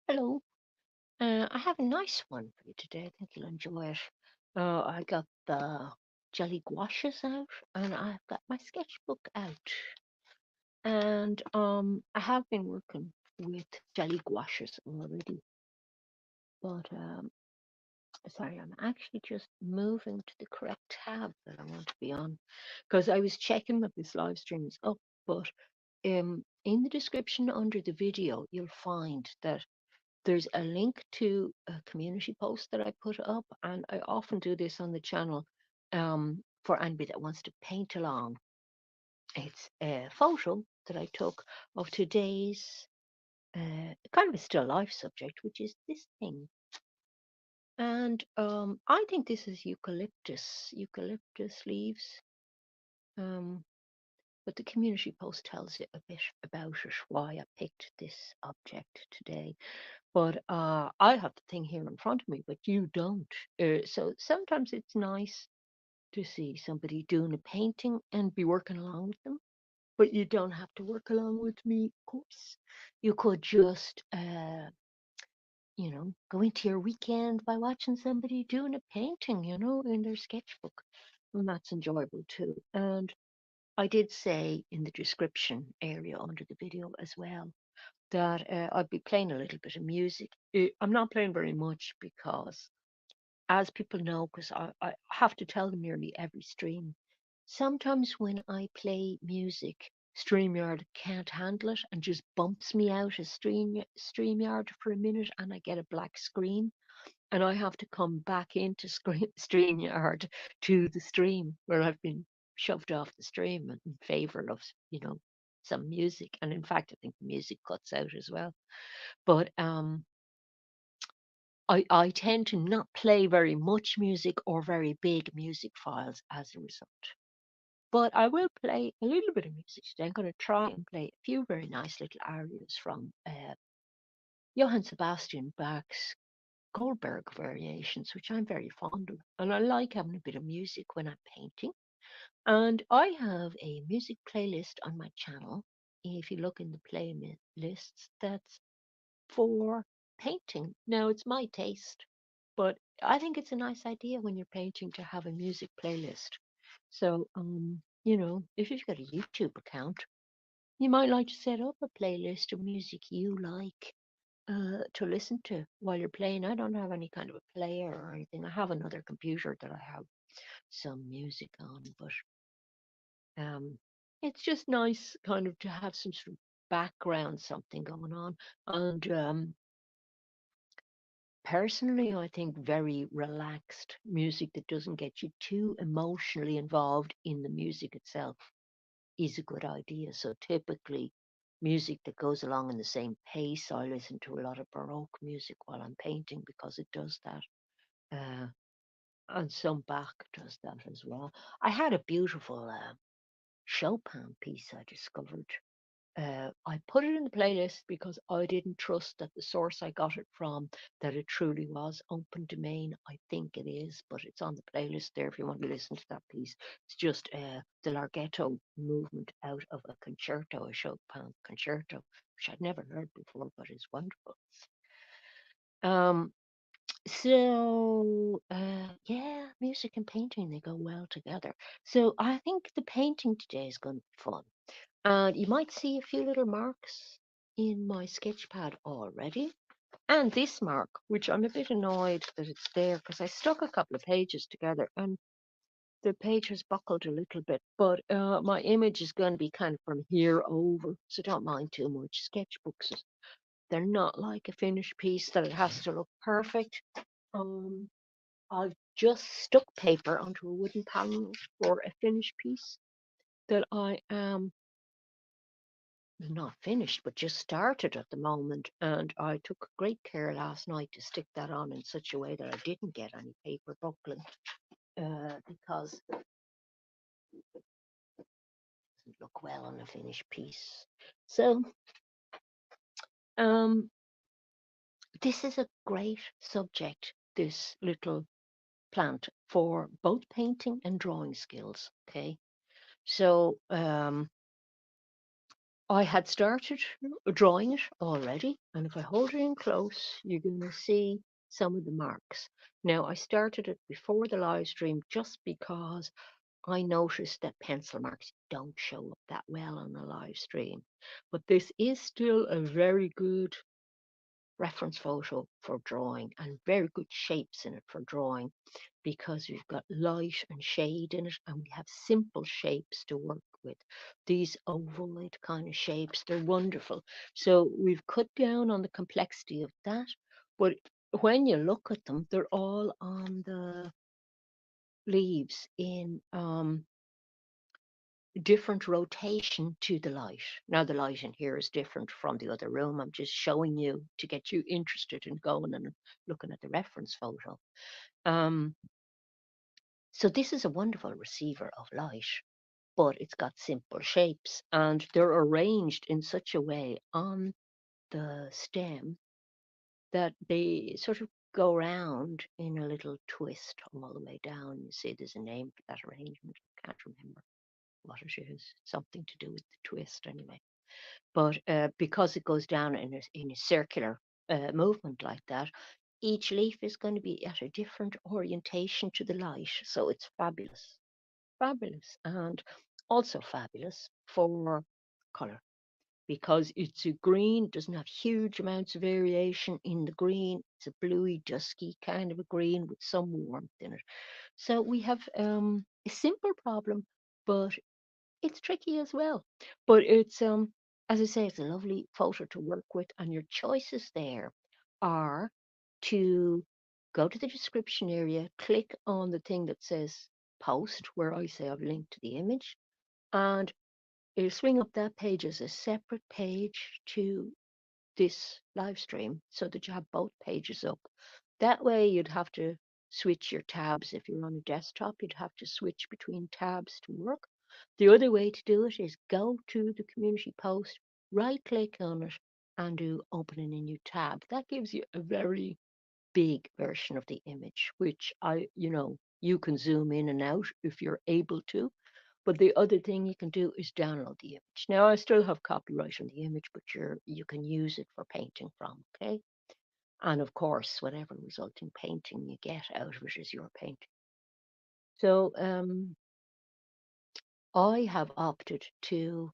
Hello. I have a nice one for you today. I think you'll enjoy it. I got the jelly gouaches out, and I've got my sketchbook out. And I have been working with jelly gouaches already, but sorry, I'm actually just moving to the correct tab that I want to be on, because I was checking that this live stream is up. But in the description under the video, you'll find that there's a link to a community post that I put up, and I often do this on the channel for anybody that wants to paint along. It's a photo that I took of today's kind of a still life subject, which is this thing. And I think this is eucalyptus leaves. Um, but the community post tells you a bit about it, why I picked this object today. But I have the thing here in front of me, but you don't. So sometimes it's nice to see somebody doing a painting and be working along with them. But you don't have to work along with me, of course. You could just, go into your weekend by watching somebody doing a painting, in their sketchbook. And that's enjoyable too. And I did say in the description area under the video as well that I'd be playing a little bit of music. I'm not playing very much because, as people know, because I have to tell them nearly every stream, sometimes when I play music, Streamyard can't handle it and just bumps me out of Streamyard for a minute and I get a black screen and I have to come back into StreamYard to the stream where I've been shoved off the stream in favor of, some music. And in fact, I think the music cuts out as well. But I tend to not play very much music or very big music files as a result. But I will play a little bit of music today. I'm going to try and play a few very nice little arias from Johann Sebastian Bach's Goldberg variations, which I'm very fond of. And I like having a bit of music when I'm painting. And I have a music playlist on my channel. If you look in the playlists, that's for painting. Now, it's my taste, but I think it's a nice idea when you're painting to have a music playlist. So, if you've got a YouTube account, you might like to set up a playlist of music you like to listen to while you're playing. I don't have any kind of a player or anything. I have another computer that I have some music on, but um, it's just nice kind of to have some sort of background something going on. And personally, I think very relaxed music that doesn't get you too emotionally involved in the music itself is a good idea. So typically, music that goes along in the same pace. I listen to a lot of Baroque music while I'm painting because it does that. Uh, and some Bach does that as well. I had a beautiful Chopin piece I discovered. I put it in the playlist because I didn't trust that the source I got it from, that it truly was open domain. I think it is, but it's on the playlist there if you want to listen to that piece. It's just the Larghetto movement out of a concerto, a Chopin concerto, which I'd never heard before, but is wonderful. Um, yeah, music and painting, they go well together. So I think the painting today is going to be fun. And you might see a few little marks in my sketch pad already. And this mark, which I'm a bit annoyed that it's there because I stuck a couple of pages together and the page has buckled a little bit. But my image is going to be kind of from here over, so don't mind too much. Sketchbooks, they're not like a finished piece that it has to look perfect. Um, I've just stuck paper onto a wooden panel for a finished piece that I am not finished, but just started at the moment. And I took great care last night to stick that on in such a way that I didn't get any paper buckling because it doesn't look well on a finished piece. So um, this is a great subject, this little plant, for both painting and drawing skills. Okay, so I had started drawing it already, and if I hold it in close, you're going to see some of the marks. Now, I started it before the live stream just because I noticed that pencil marks don't show up that well on a live stream. But this is still a very good reference photo for drawing and very good shapes in it for drawing because we've got light and shade in it and we have simple shapes to work with. These ovoid kind of shapes, they're wonderful. So we've cut down on the complexity of that, but when you look at them, they're all on the leaves in different rotation to the light. Now the light in here is different from the other room. I'm just showing you to get you interested in going and looking at the reference photo. Um, so this is a wonderful receiver of light, but it's got simple shapes and they're arranged in such a way on the stem that they sort of go round in a little twist all the way down. You see, there's a name for that arrangement. I can't remember what it is. Something to do with the twist, anyway. But because it goes down in a circular movement like that, each leaf is going to be at a different orientation to the light. So it's fabulous, fabulous, and also fabulous for color because it's a green, doesn't have huge amounts of variation in the green. It's a bluey, dusky kind of a green with some warmth in it. So we have a simple problem, but it's tricky as well. But it's as I say, it's a lovely photo to work with, and your choices there are to go to the description area, click on the thing that says post, where I say I've linked to the image, and it'll swing up that page as a separate page to this live stream so that you have both pages up. That way, you'd have to switch your tabs. If you're on a desktop, you'd have to switch between tabs to work. The other way to do it is go to the community post, right click on it, and do open in a new tab. That gives you a very big version of the image, which you can zoom in and out if you're able to. But the other thing you can do is download the image. Now I still have copyright on the image, but you can use it for painting from, okay? And of course, whatever resulting painting you get out of it is your painting. So I have opted to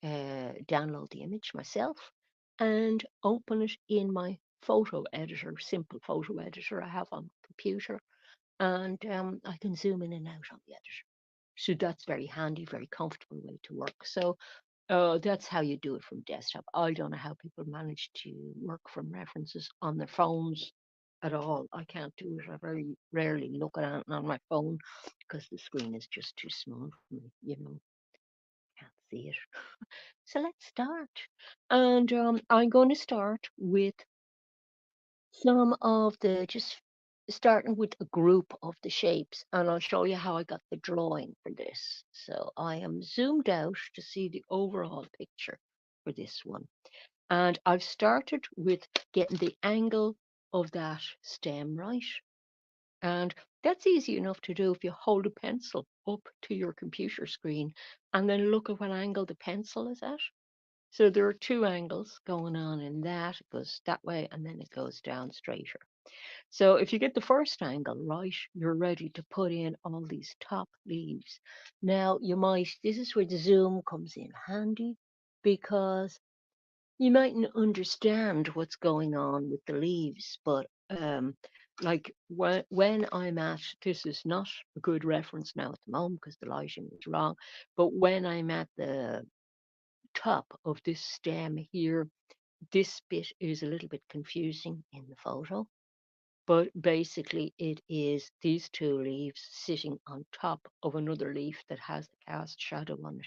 download the image myself and open it in my photo editor, simple photo editor I have on the computer, and I can zoom in and out on the editor. So that's very handy, very comfortable way to work. So that's how you do it from desktop. I don't know how people manage to work from references on their phones at all. I can't do it. I very rarely look at it on my phone because the screen is just too small for me. Can't see it. So let's start. And I'm going to start with some of the just starting with a group of the shapes, and I'll show you how I got the drawing for this. So I am zoomed out to see the overall picture for this one. And I've started with getting the angle of that stem right. And that's easy enough to do if you hold a pencil up to your computer screen and then look at what angle the pencil is at. So there are two angles going on in that. It goes that way and then it goes down straighter. So if you get the first angle right, you're ready to put in all these top leaves. Now this is where the zoom comes in handy because you mightn't understand what's going on with the leaves, but like when I'm at, this is not a good reference now at the moment because the lighting is wrong, but when I'm at the top of this stem here, this bit is a little bit confusing in the photo, but basically it is these two leaves sitting on top of another leaf that has a cast shadow on it.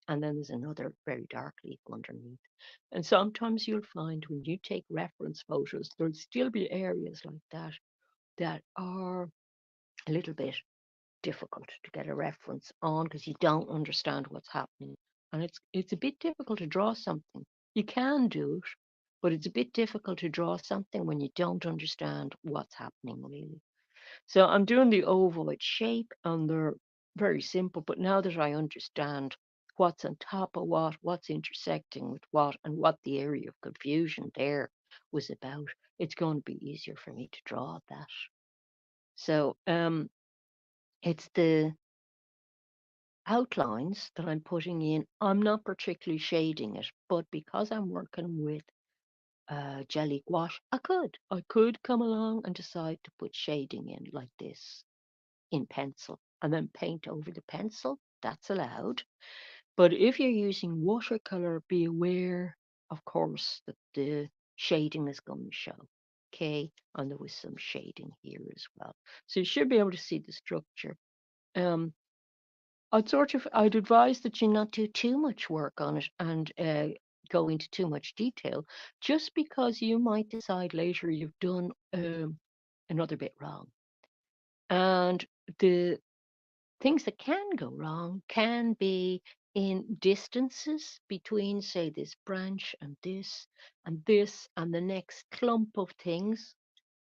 And then there's another very dark leaf underneath. And sometimes you'll find when you take reference photos, there'll still be areas like that that are a little bit difficult to get a reference on because you don't understand what's happening. And it's a bit difficult to draw something. You can do it, but it's a bit difficult to draw something when you don't understand what's happening really. So I'm doing the ovoid shape and they're very simple, but now that I understand what's on top of what, what's intersecting with what, and what the area of confusion there was about, it's going to be easier for me to draw that. So it's the outlines that I'm putting in. I'm not particularly shading it, but because I'm working with jelly gouache, I could come along and decide to put shading in like this in pencil and then paint over the pencil. That's allowed. But if you're using watercolor, be aware, of course, that the shading is going to show. Okay, and there was some shading here as well. So you should be able to see the structure. Um, I'd advise that you not do too much work on it and go into too much detail, just because you might decide later you've done another bit wrong. And the things that can go wrong can be in distances between, say, this branch and this and the next clump of things,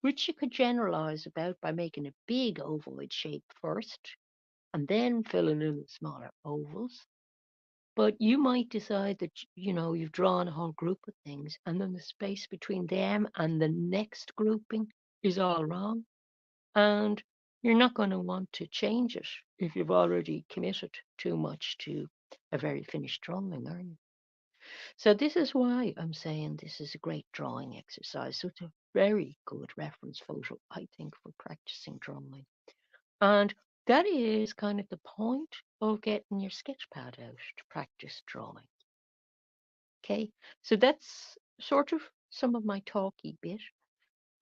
which you could generalize about by making a big ovoid shape first and then filling in the smaller ovals. But you might decide that you've drawn a whole group of things, and then the space between them and the next grouping is all wrong, and you're not going to want to change it if you've already committed too much to a very finished drawing, are you? So this is why I'm saying this is a great drawing exercise. So it's a very good reference photo, I think, for practicing drawing. And that is kind of the point of getting your sketch pad out to practice drawing. Okay, so that's sort of some of my talky bit.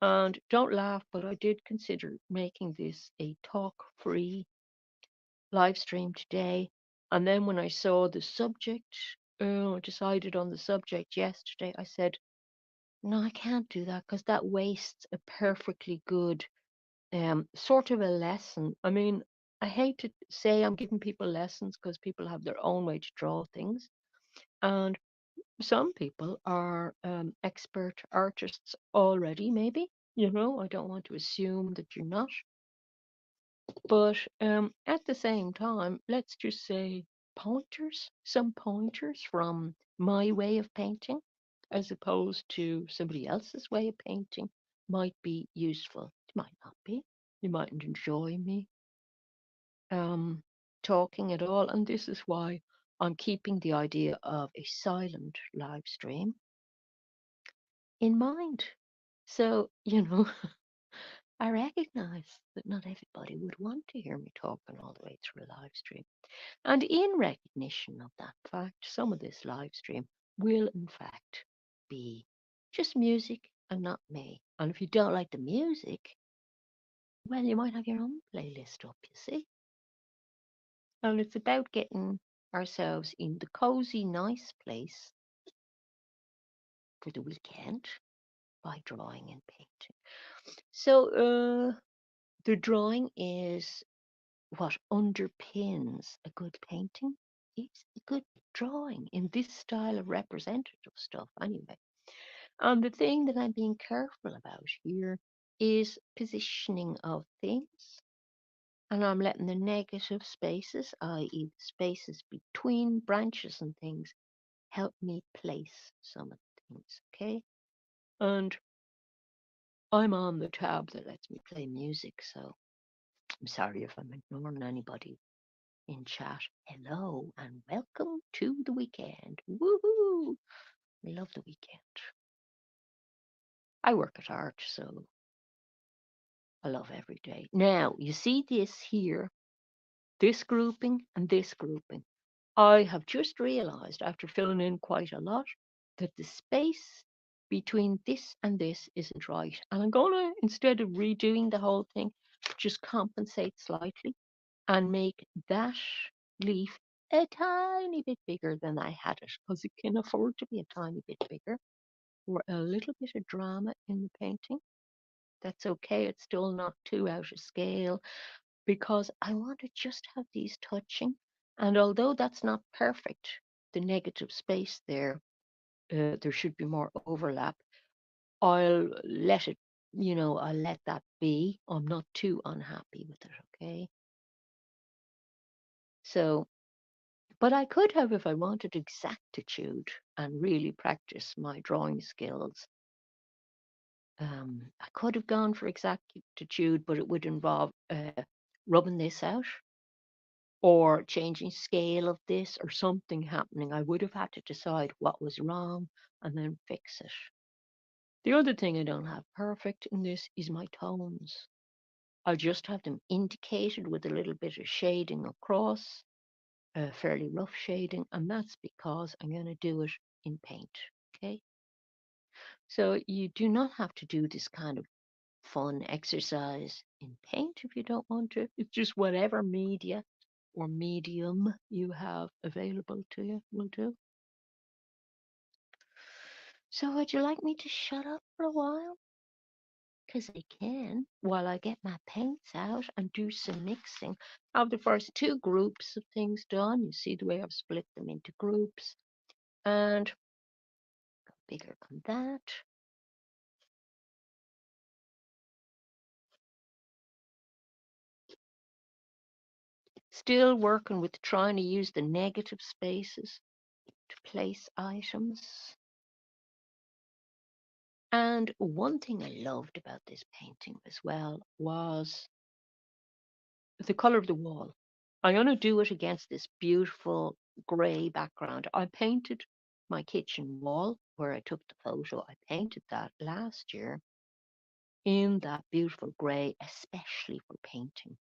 And don't laugh, but I did consider making this a talk-free live stream today. And then when I saw the subject, decided on the subject yesterday, I said, no, I can't do that because that wastes a perfectly good sort of a lesson. I mean, I hate to say I'm giving people lessons because people have their own way to draw things. And some people are expert artists already, maybe. I don't want to assume that you're not. But at the same time, let's just say some pointers from my way of painting, as opposed to somebody else's way of painting, might be useful. It might not be. You mightn't enjoy me um, talking at all. And this is why I'm keeping the idea of a silent live stream in mind. So, I recognize that not everybody would want to hear me talking all the way through a live stream. And in recognition of that fact, some of this live stream will, in fact, be just music and not me. And if you don't like the music, well, you might have your own playlist up, you see. And it's about getting ourselves in the cozy, nice place for the weekend by drawing and painting. So the drawing is what underpins a good painting. It's a good drawing in this style of representative stuff, anyway. And the thing that I'm being careful about here is positioning of things. And I'm letting the negative spaces, i.e., the spaces between branches and things, help me place some of the things, okay? And I'm on the tab that lets me play music, so I'm sorry if I'm ignoring anybody in chat. Hello and welcome to the weekend. Woohoo! We love the weekend. I work at art, so I love every day. Now, you see this here, this grouping and this grouping. I have just realized after filling in quite a lot that the space between this and this isn't right. And I'm going to, instead of redoing the whole thing, just compensate slightly and make that leaf a tiny bit bigger than I had it, because it can afford to be a tiny bit bigger for a little bit of drama in the painting. That's okay. It's still not too out of scale because I want to just have these touching. And although that's not perfect, the negative space there, there should be more overlap. I'll let it, I'll let that be. I'm not too unhappy with it, okay? So But I could have, if I wanted exactitude and really practice my drawing skills, I could have gone for exactitude, but it would involve rubbing this out or changing scale of this or something happening. I would have had to decide what was wrong and then fix it. The other thing I don't have perfect in this is my tones. I just have them indicated with a little bit of shading across, fairly rough shading, and that's because I'm going to do it in paint. Okay, so you do not have to do this kind of fun exercise in paint if you don't want to. It's just whatever media or medium you have available to you will do. So would you like me to shut up for a while? Because I can, while I get my paints out and do some mixing. I have the first two groups of things done. You see the way I've split them into groups. And bigger than that. Still working with trying to use the negative spaces to place items. And one thing I loved about this painting as well was the color of the wall. I'm going to do it against this beautiful grey background. I painted my kitchen wall where I took the photo. I painted that last year in that beautiful grey, especially for painting,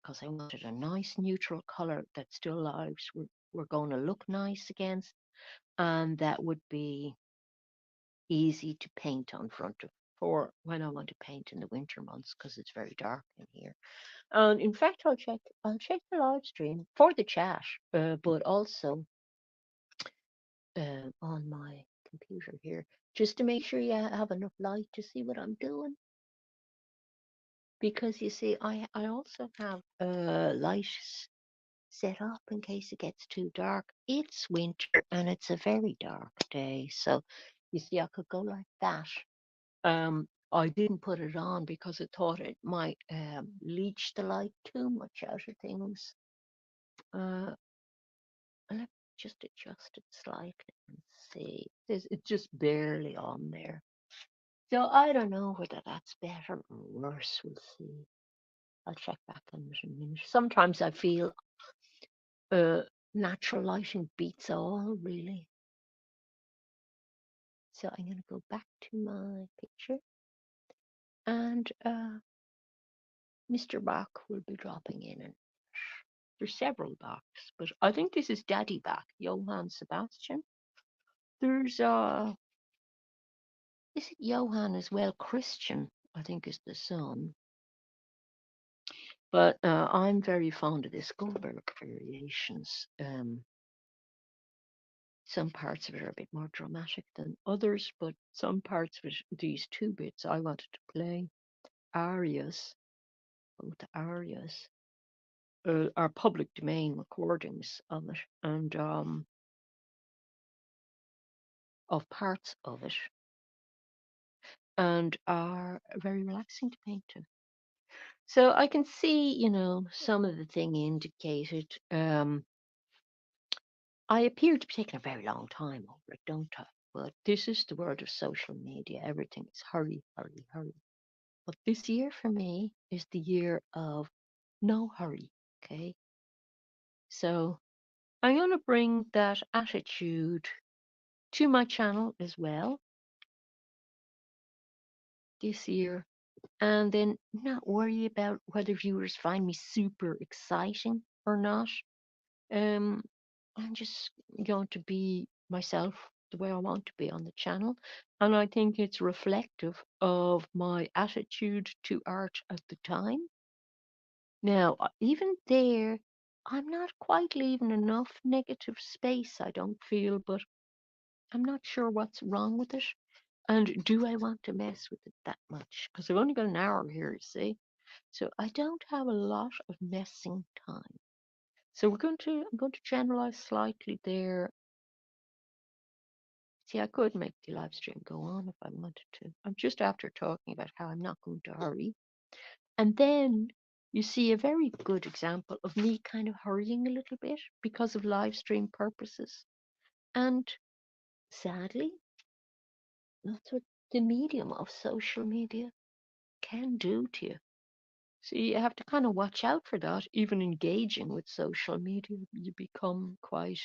because I wanted a nice neutral color that still lives were going to look nice against, and that would be easy to paint on front of for when I want to paint in the winter months because it's very dark in here. And in fact, I'll check the live stream for the chat, but also on my computer here, just to make sure you have enough light to see what I'm doing. Because you see, I also have light set up in case it gets too dark. It's winter and it's a very dark day, so you see, I could go like that. I didn't put it on because I thought it might leach the light too much out of things. Uh, Let me just adjust it slightly and see. It's just barely on there. So I don't know whether that's better or worse. We'll see. I'll check back on it in a minute. Sometimes I feel uh, natural lighting beats all, really. So I'm going to go back to my picture, and Mr. Bach will be dropping in. And there's several Bachs, but I think this is Daddy Bach, Johann Sebastian. There's is it Johann as well? Christian, I think, is the son. But I'm very fond of this Goldberg variations. Some parts of it are a bit more dramatic than others, but some parts of it, these two bits I wanted to play, arias, both arias, are public domain recordings of it and of parts of it, and are very relaxing to paint to. So I can see, some of the thing indicated. I appear to be taking a very long time over it, don't I? But this is the world of social media. Everything is hurry, hurry, hurry. But this year for me is the year of no hurry. Okay. So I'm going to bring that attitude to my channel as well this year, and then not worry about whether viewers find me super exciting or not. Um, I'm just going to be myself the way I want to be on the channel. And I think it's reflective of my attitude to art at the time. Now, even there, I'm not quite leaving enough negative space, I don't feel, but I'm not sure what's wrong with it. And do I want to mess with it that much? Because I've only got an hour here, you see. So I don't have a lot of messing time. So I'm going to generalize slightly there. See, I could make the live stream go on if I wanted to. I'm just after talking about how I'm not going to hurry. And then you see a very good example of me kind of hurrying a little bit because of live stream purposes. And sadly, that's what the medium of social media can do to you. So you have to kind of watch out for that. Even engaging with social media, you become quite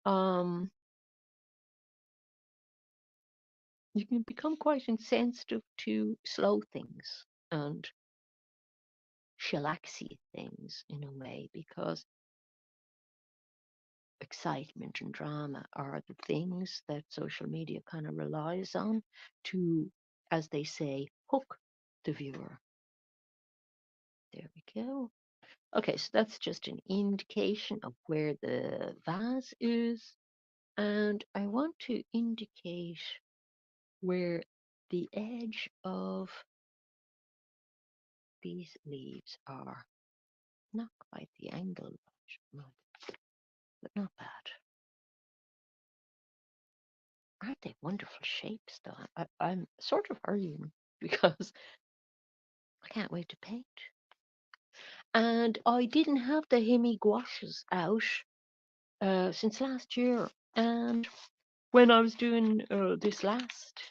um you can become quite insensitive to slow things and chillaxy things in a way, because excitement and drama are the things that social media kind of relies on to, as they say, hook the viewer. There we go. Okay, so that's just an indication of where the vase is. And I want to indicate where the edge of these leaves are. Not quite the angle, but not bad. Aren't they wonderful shapes, though? I'm sort of hurrying because I can't wait to paint. And I didn't have the Hemi gouaches out since last year. And when I was doing this last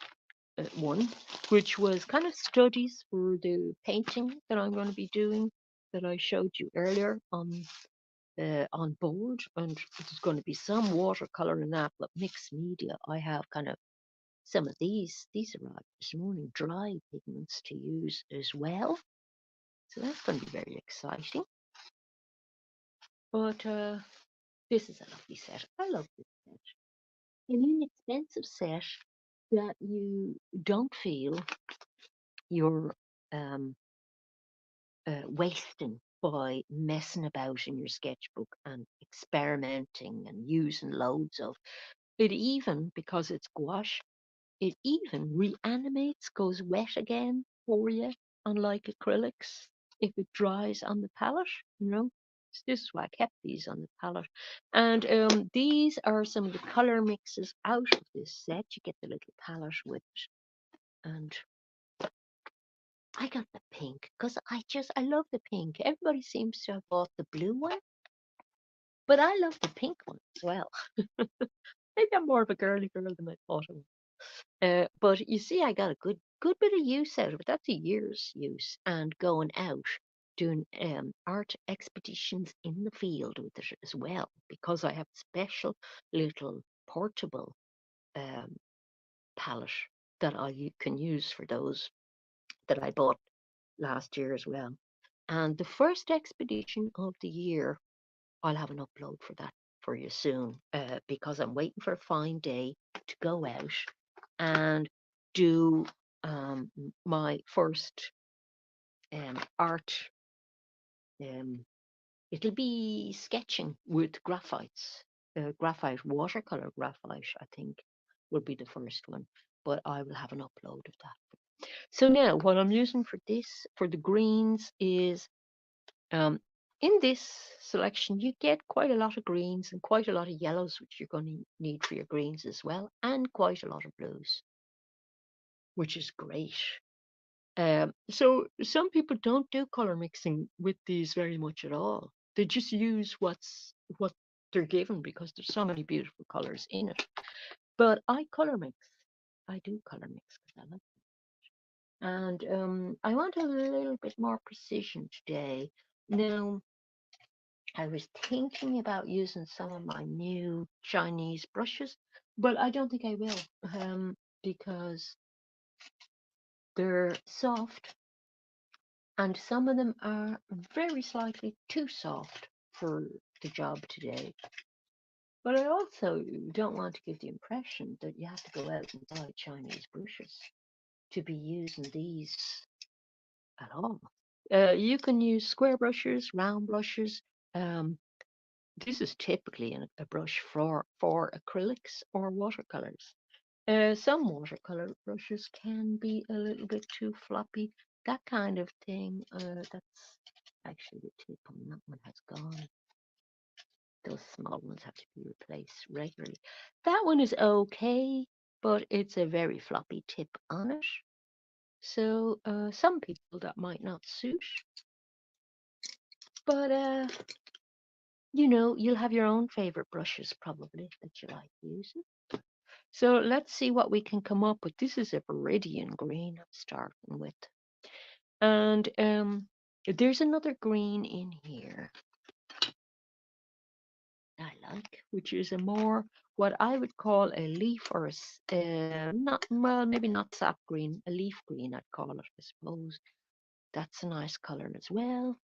one, which was kind of studies for the painting that I'm going to be doing, that I showed you earlier on board, and there's going to be some watercolor in that, but mixed media. I have kind of some of these arrived this morning, dry pigments to use as well. So that's going to be very exciting. But this is a lovely set. I love this set. An inexpensive set that you don't feel you're um, wasting by messing about in your sketchbook and experimenting and using loads of it. Even because it's gouache, it even reanimates, goes wet again for you, unlike acrylics if it dries on the palette, you know. So this is why I kept these on the palette. And these are some of the color mixes out of this set. You get the little palette with it. And I got the pink because I love the pink. Everybody seems to have bought the blue one, but I love the pink one as well. Maybe I'm more of a girly girl than I thought I was. But you see, I got a good bit of use out of it. That's a year's use, and going out doing art expeditions in the field with it as well, because I have special little portable um, palette that can use for those that I bought last year as well. And the first expedition of the year, I'll have an upload for that for you soon, because I'm waiting for a fine day to go out and do my first art. Um, it'll be sketching with graphites, graphite, watercolor graphite, I think, will be the first one. But I will have an upload of that. So now, what I'm using for this, for the greens, is um, in this selection, you get quite a lot of greens and quite a lot of yellows, which you're going to need for your greens as well, and quite a lot of blues, which is great. So some people don't do color mixing with these very much at all. They just use what they're given because there's so many beautiful colors in it. But I color mix. I do color mix because I like it. And I want a little bit more precision today. Now, I was thinking about using some of my new Chinese brushes, but I don't think I will, because they're soft and some of them are very slightly too soft for the job today. But I also don't want to give the impression that you have to go out and buy Chinese brushes to be using these at all. You can use square brushes, round brushes. Um, this is typically a brush for acrylics or watercolors. Some watercolor brushes can be a little bit too floppy, that kind of thing. That's actually the tip on that one has gone. Those small ones have to be replaced regularly. That one is okay, but it's a very floppy tip on it. So some people that might not suit, but you'll have your own favorite brushes probably that you like using. So let's see what we can come up with. This is a Viridian green I'm starting with. And there's another green in here I like, which is a more what I would call a leaf or not, well, maybe not sap green, a leaf green I'd call it, I suppose. That's a nice color as well.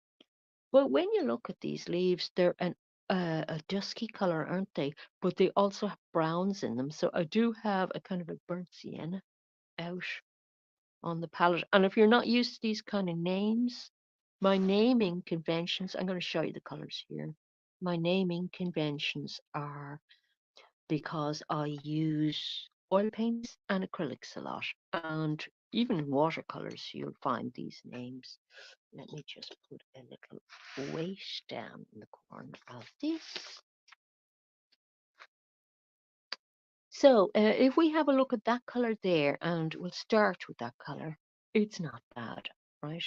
But when you look at these leaves, they're a dusky color, aren't they? But they also have browns in them. So I do have a kind of a burnt sienna out on the palette. And if you're not used to these kind of names, my naming conventions, I'm going to show you the colors here. My naming conventions are because I use oil paints and acrylics a lot. And even in watercolors, you'll find these names. Let me just put a little weight down in the corner of this. So if we have a look at that color there, and we'll start with that color, it's not bad, right?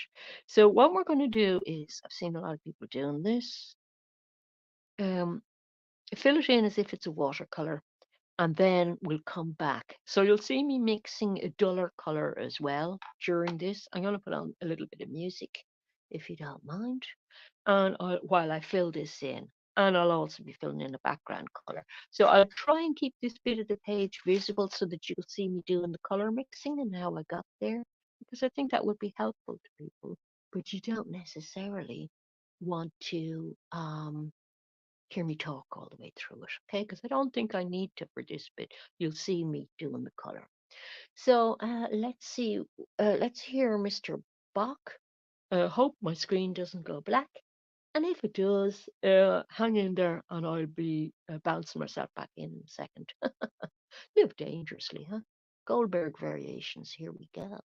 So what we're going to do is, I've seen a lot of people doing this, um, fill it in as if it's a watercolor, and then we'll come back. So you'll see me mixing a duller color as well during this. I'm going to put on a little bit of music, if you don't mind, and while I fill this in. And I'll also be filling in a background color. So I'll try and keep this bit of the page visible so that you'll see me doing the color mixing and how I got there, because I think that would be helpful to people. But you don't necessarily want to hear me talk all the way through it, okay? Because I don't think I need to for this bit. You'll see me doing the color. So let's see. Let's hear Mr. Bach. Hope my screen doesn't go black. And if it does, hang in there and I'll be bouncing myself back in a second. Live dangerously, huh? Goldberg variations. Here we go.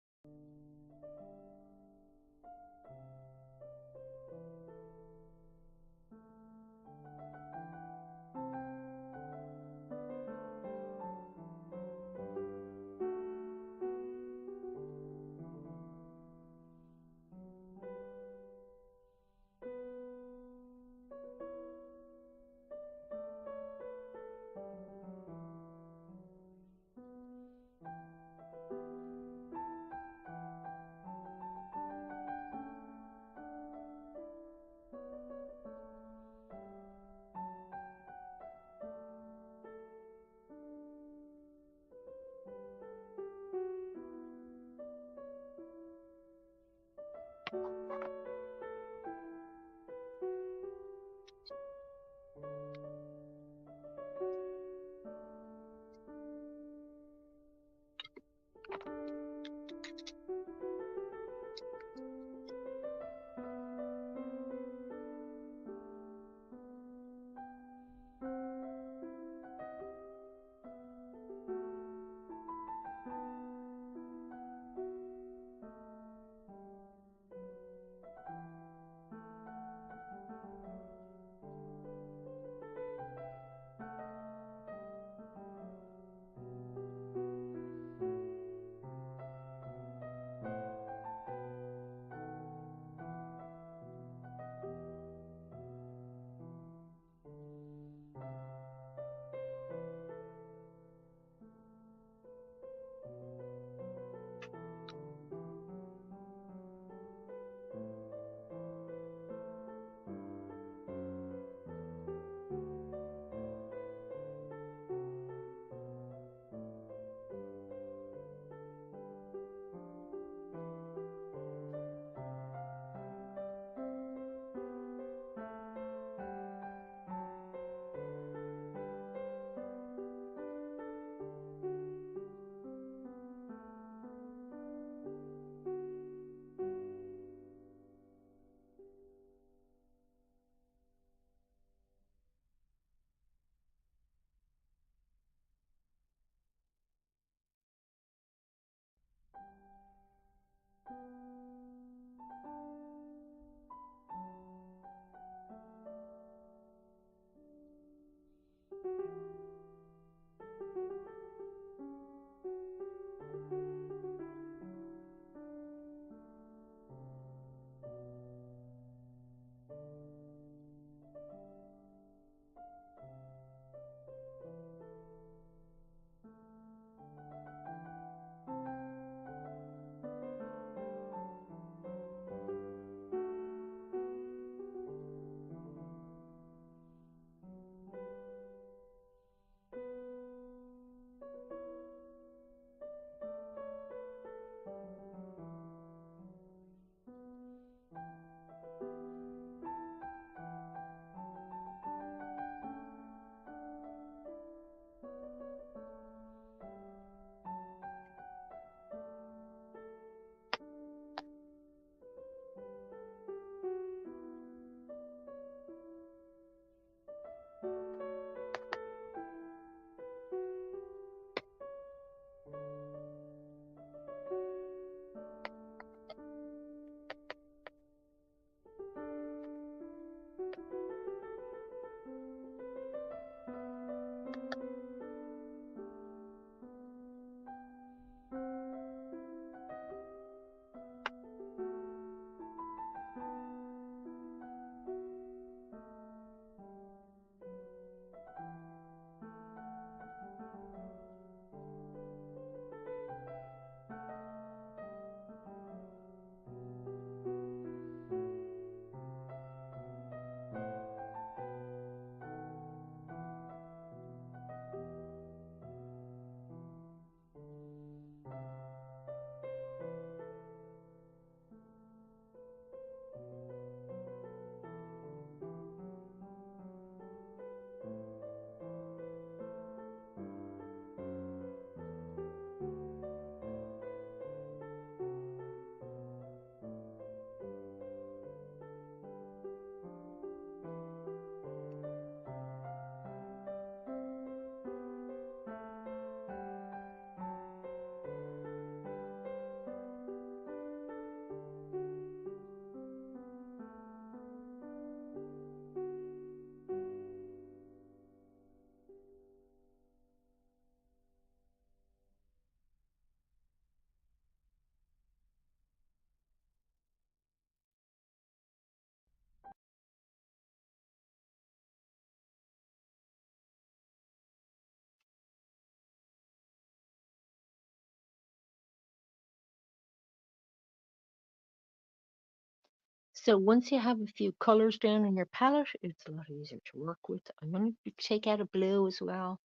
So once you have a few colors down in your palette, it's a lot easier to work with. I'm going to take out a blue as well.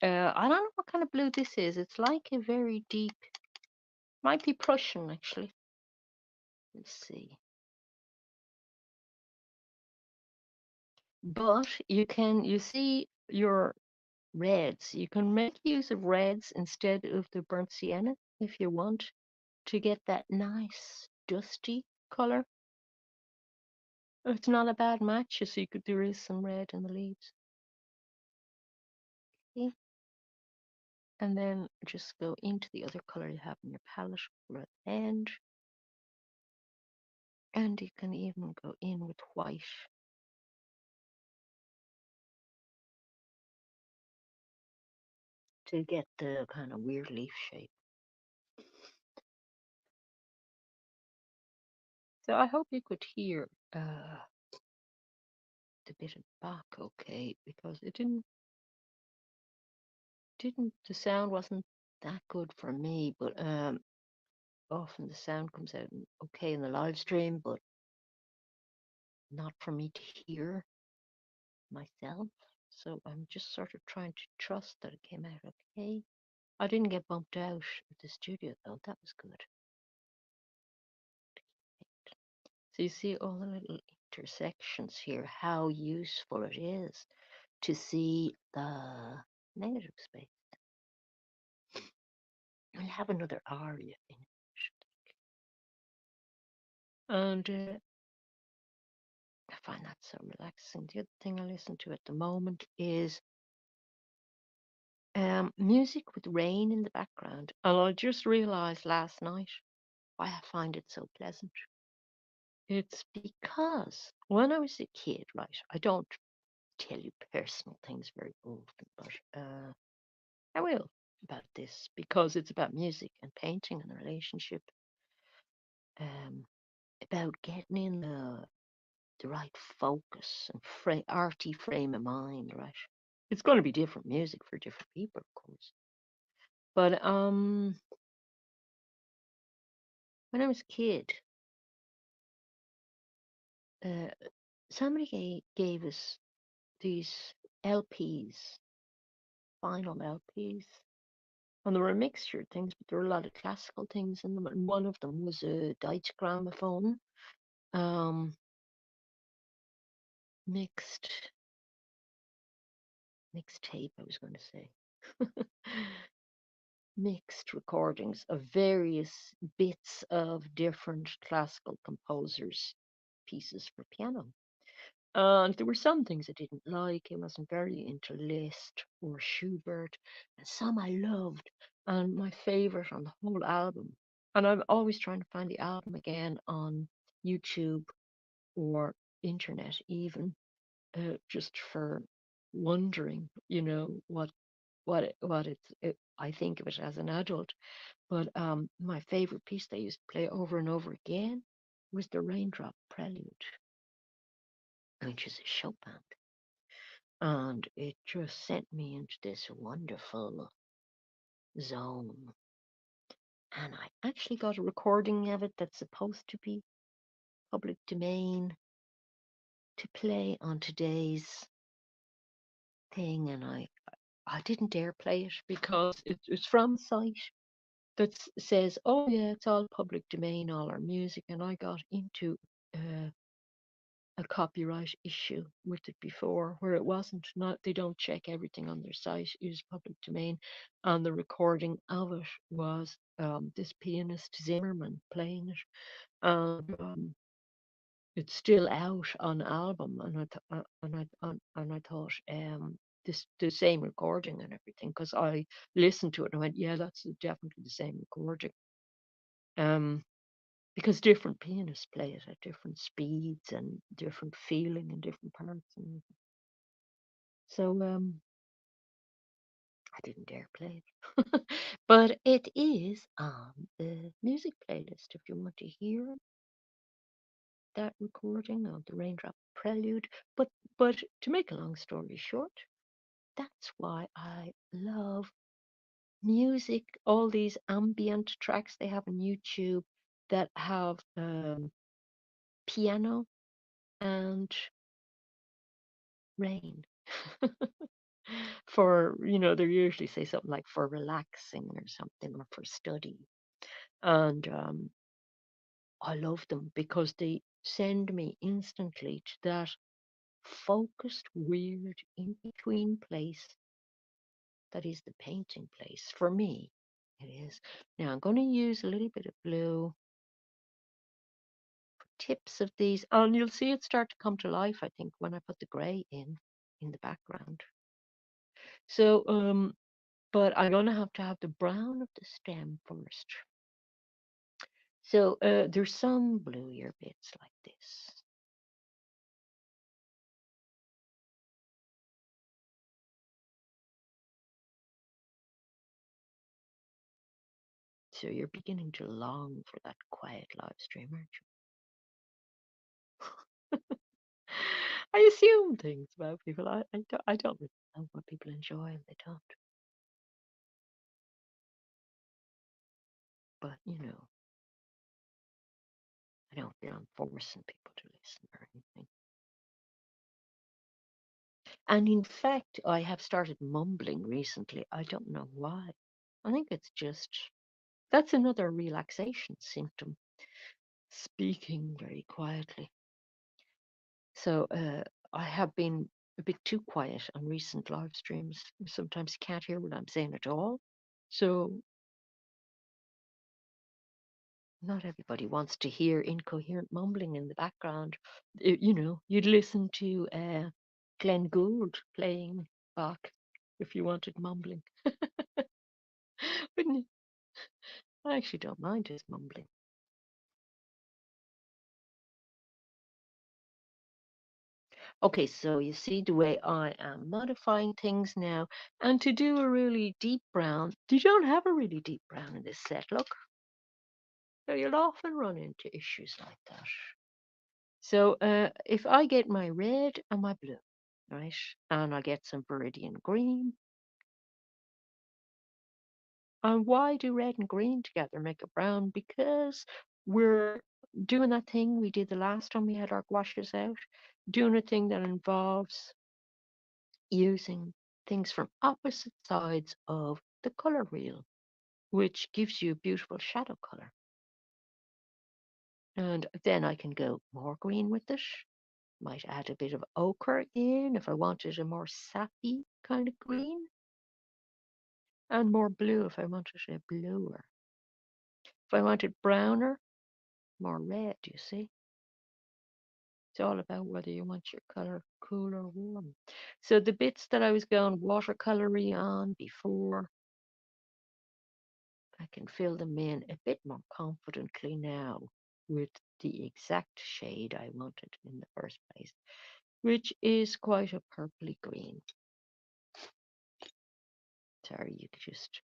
I don't know what kind of blue this is. It's like a very deep, might be Prussian actually. Let's see. But you see your reds. You can make use of reds instead of the burnt sienna if you want to get that nice dusty color. It's not a bad match. You see, there is some red in the leaves. Okay. And then just go into the other color you have in your palette right end. And you can even go in with white to get the kind of weird leaf shape. So I hope you could hear the bit at the back okay, because it didn't the sound wasn't that good for me, but often the sound comes out okay in the live stream, but not for me to hear myself. So I'm just sort of trying to trust that it came out okay. I didn't get bumped out at the studio though. That was good. So you see all the little intersections here, how useful it is to see the negative space. I'll have another aria in it. And I find that so relaxing. The other thing I listen to at the moment is music with rain in the background. And I just realized last night why I find it so pleasant. It's because when I was a kid, right, I don't tell you personal things very often, but I will about this because it's about music and painting and the relationship, um, about getting in the right focus and arty frame of mind, right? It's going to be different music for different people, of course. But when I was a kid, uh, somebody gave us these LPs, vinyl LPs, and there were a mixture of things, but there were a lot of classical things in them. And one of them was a Deutsche gramophone, um, mixed mixed tape. I was going to say mixed recordings of various bits of different classical composers' pieces for piano. And there were some things I didn't like. I wasn't very into Liszt or Schubert, and some I loved. And my favorite on the whole album, and I'm always trying to find the album again on YouTube or internet, even just for wondering, I think of it as an adult. But my favorite piece they used to play over and over again was the Raindrop Prelude, which is a Chopin, and it just sent me into this wonderful zone. And I actually got a recording of it that's supposed to be public domain to play on today's thing, and I didn't dare play it because it's from a site that says, "Oh yeah, it's all public domain, all our music," and I got into uh, a copyright issue with it before, where it wasn't not they don't check everything on their site. It was public domain, and the recording of it was this pianist Zimmerman playing it, and it's still out on album, and I thought this the same recording and everything because I listened to it and I went, yeah, that's definitely the same recording. Um, because different pianists play it at different speeds and different feeling in different parts. And so I didn't dare play it. But it is on the music playlist if you want to hear that recording of the Raindrop Prelude. But to make a long story short, that's why I love music, all these ambient tracks they have on YouTube that have piano, and rain. For, they usually say something like for relaxing or something or for study. And I love them because they send me instantly to that focused, weird, in between place that is the painting place. For me, it is. Now I'm going to use a little bit of blue tips of these, and you'll see it start to come to life, I think, when I put the grey in the background. So, but I'm going to have the brown of the stem first. So there's some bluier bits like this. So you're beginning to long for that quiet live stream, aren't you? I assume things about people. I don't really know what people enjoy and they don't. But, I don't feel I'm forcing people to listen or anything. And in fact, I have started mumbling recently. I don't know why. I think it's just that's another relaxation symptom, speaking very quietly. So I have been a bit too quiet on recent live streams. Sometimes you can't hear what I'm saying at all. So not everybody wants to hear incoherent mumbling in the background. You'd listen to Glenn Gould playing Bach if you wanted mumbling, wouldn't you? I actually don't mind his mumbling. Okay, so you see the way I am modifying things now. And to do a really deep brown, you don't have a really deep brown in this set, look. So you'll often run into issues like that. So if I get my red and my blue, right, and I get some viridian green, and why do red and green together make a brown? Because we're doing that thing we did the last time we had our gouaches out, doing a thing that involves using things from opposite sides of the color wheel, which gives you a beautiful shadow color. And then I can go more green with it. Might add a bit of ochre in if I wanted a more sappy kind of green, and more blue if I wanted a bluer. If I wanted browner, more red, you see. It's all about whether you want your color cool or warm. So the bits that I was going watercolory on before, I can fill them in a bit more confidently now with the exact shade I wanted in the first place, which is quite a purpley green. Sorry, you could just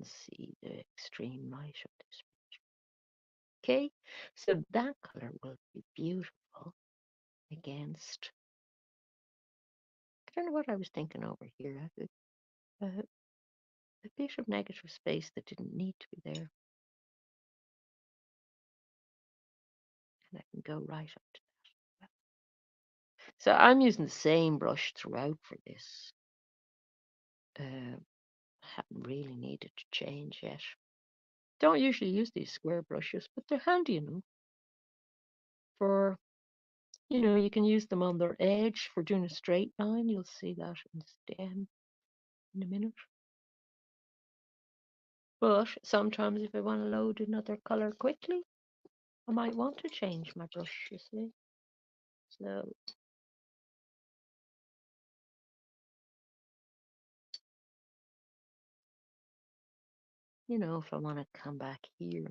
see the extreme light of this picture. Okay, so that color will be beautiful against, I don't know what I was thinking over here. I could, a bit of negative space that didn't need to be there. And I can go right up to that. So I'm using the same brush throughout for this. Haven't really needed to change yet. Don't usually use these square brushes, but they're handy enough for, you can use them on their edge for doing a straight line. You'll see that in the stem in a minute. But sometimes if I want to load another color quickly, I might want to change my brush, you see. So if I want to come back here.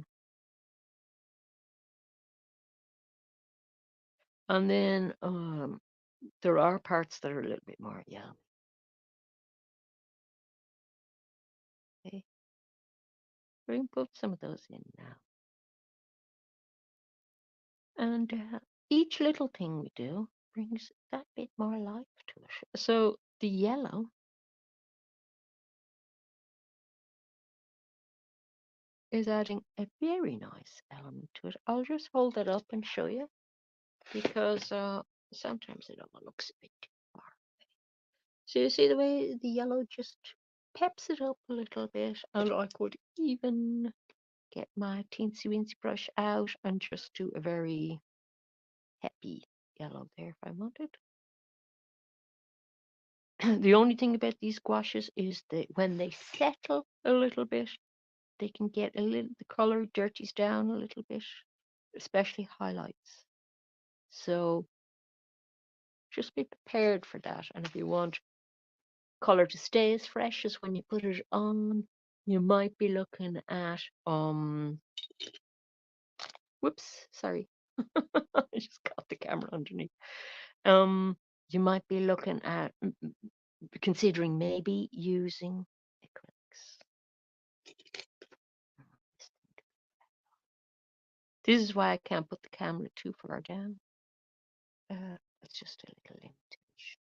And then there are parts that are a little bit more yellow. Okay, we can put some of those in now. And each little thing we do brings that bit more life to it. So the yellow is adding a very nice element to it. I'll just hold that up and show you. because sometimes it all looks a bit too far. So you see the way the yellow just peps it up a little bit, and I could even get my teensy weensy brush out and just do a very happy yellow there if I wanted. The only thing about these gouaches is that when they settle a little bit, they can get a little, the color dirties down a little bit, especially highlights. So just be prepared for that. And if you want color to stay as fresh as when you put it on, you might be looking at whoops, sorry. I just got the camera underneath. Um you might be looking at considering maybe using acrylics. This is why I can't put the camera too far down. It's just a little limitation.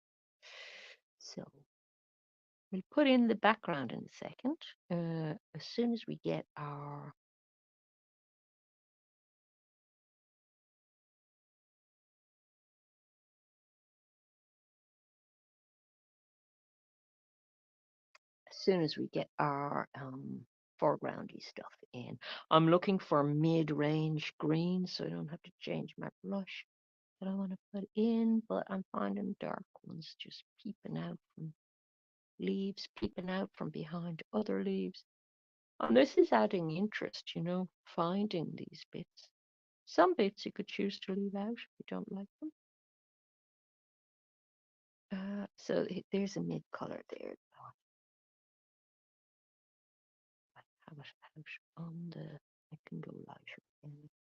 So we'll put in the background in a second. As soon as we get our foregroundy stuff in. I'm looking for mid-range green, so I don't have to change my blush that I want to put in, but I'm finding dark ones just peeping out from leaves, peeping out from behind other leaves. And this is adding interest, finding these bits. Some bits you could choose to leave out if you don't like them. So there's a mid color there. I have it out on the, I can go lighter again.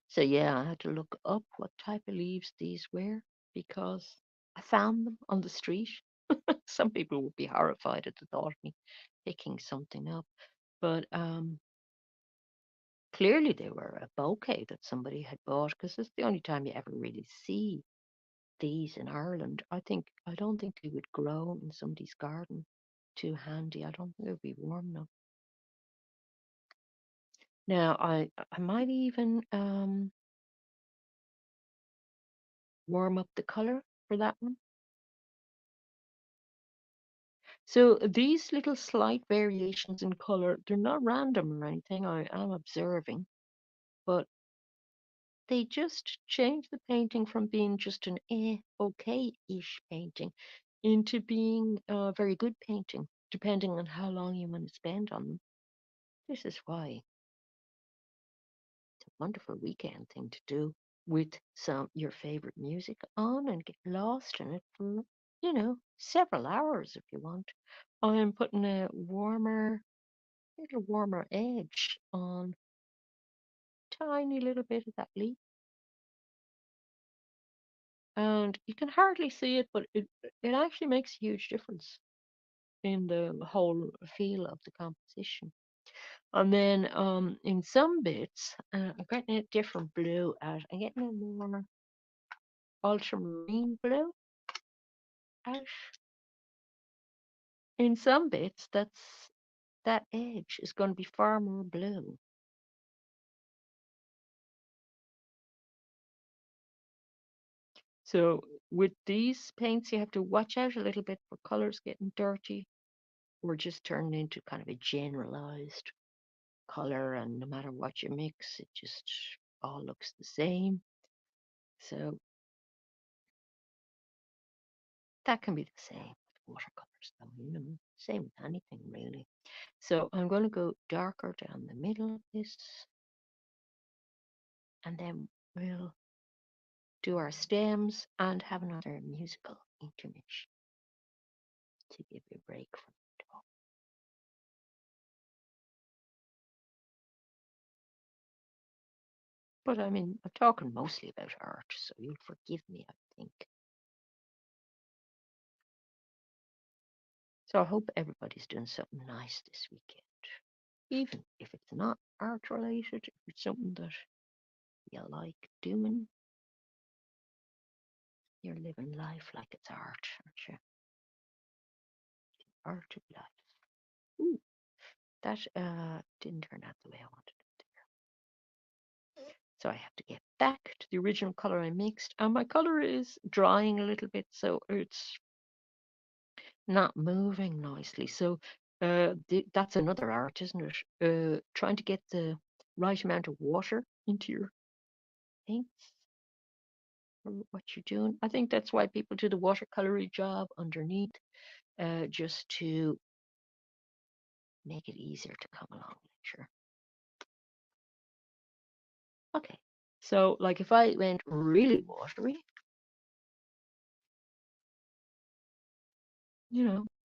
So yeah, I had to look up what type of leaves these were because I found them on the street. Some people would be horrified at the thought of me picking something up, but clearly they were a bouquet that somebody had bought because it's the only time you ever really see these in Ireland. I don't think they would grow in somebody's garden too handy. I don't think it would be warm enough. Now I might even warm up the color for that one. So these little slight variations in color, they're not random or anything. I am observing, but they just change the painting from being just an okay-ish painting into being a very good painting, depending on how long you want to spend on them. This is why it's a wonderful weekend thing to do with some your favorite music on and get lost in it for, several hours if you want. I'm putting a little warmer edge on tiny little bit of that leaf. And you can hardly see it, but it actually makes a huge difference in the whole feel of the composition. And then in some bits, I'm getting a different blue out. I'm getting a more ultramarine blue out. In some bits, that edge is going to be far more blue. So with these paints, you have to watch out a little bit for colors getting dirty or just turning into kind of a generalized color, and no matter what you mix, it just all looks the same. So that can be the same with watercolors, though, same with anything really. So I'm going to go darker down the middle of this, and then we'll do our stems and have another musical intermission to give you a break from the talk. But I mean, I'm talking mostly about art, so you'll forgive me, I think. So I hope everybody's doing something nice this weekend. Even if it's not art related, if it's something that you like doing, you're living life like it's art, aren't you? Art of life. Ooh, that didn't turn out the way I wanted it to. So I have to get back to the original color I mixed. And my color is drying a little bit, so it's not moving nicely. So that's another art, isn't it? Trying to get the right amount of water into your paints or what you're doing. I think that's why people do the watercolory job underneath, just to make it easier to come along later. Okay, so like if I went really watery,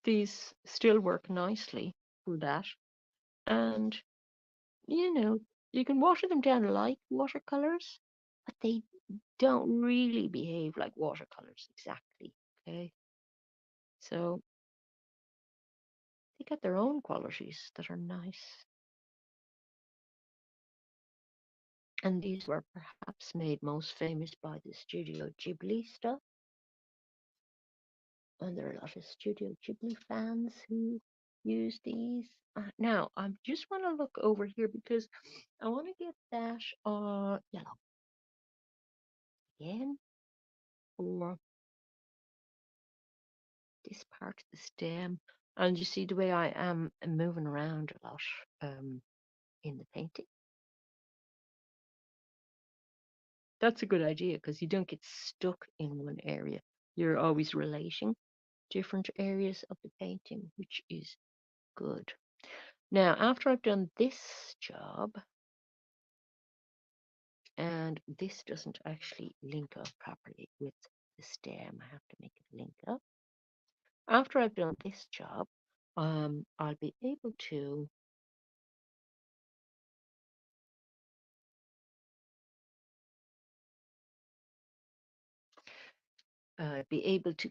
these still work nicely for that. And, you know, you can water them down like watercolors, but they don't really behave like watercolors exactly. Okay, so they got their own qualities that are nice. And these were perhaps made most famous by the Studio Ghibli stuff. And there are a lot of Studio Ghibli fans who use these. Now, I just want to look over here because I want to get that yellow again, or this part of the stem. And you see the way I am moving around a lot in the painting. That's a good idea because you don't get stuck in one area. You're always relating different areas of the painting, which is good. Now, after I've done this job, and this doesn't actually link up properly with the stem, I have to make it link up. After I've done this job, I'll be able to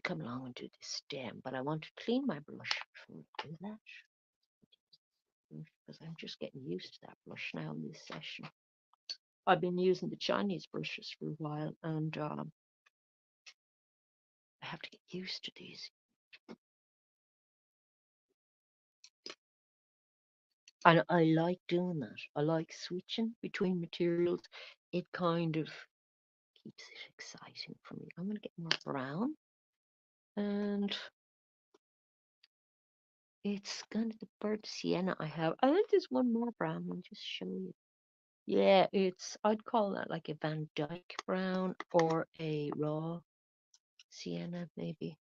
come along and do the stem, but I want to clean my brush before I do that because I'm just getting used to that brush now in this session. I've been using the Chinese brushes for a while, and I have to get used to these. And I like doing that. I like switching between materials. It kind of keeps it exciting for me. I'm going to get more brown, and it's kind of the burnt sienna I have. I think there's one more brown. I'll just show you. Yeah, I'd call that like a Van Dyke brown or a raw sienna, maybe.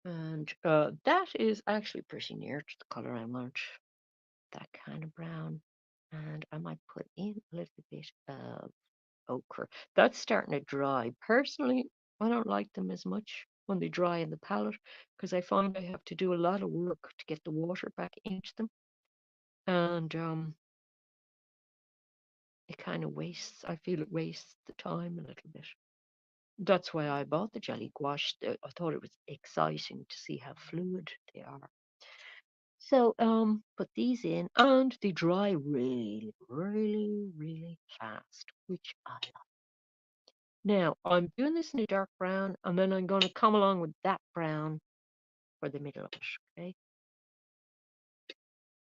And that is actually pretty near to the color I want, that kind of brown. And I might put in a little bit of ochre. That's starting to dry. Personally, I don't like them as much when they dry in the palette because I find I have to do a lot of work to get the water back into them. And it kind of wastes, I feel it wastes the time a little bit. That's why I bought the jelly gouache. I thought it was exciting to see how fluid they are. So put these in, and they dry really, really, really fast, which I like. Now I'm doing this in a dark brown, and then I'm going to come along with that brown for the middle of it. Okay.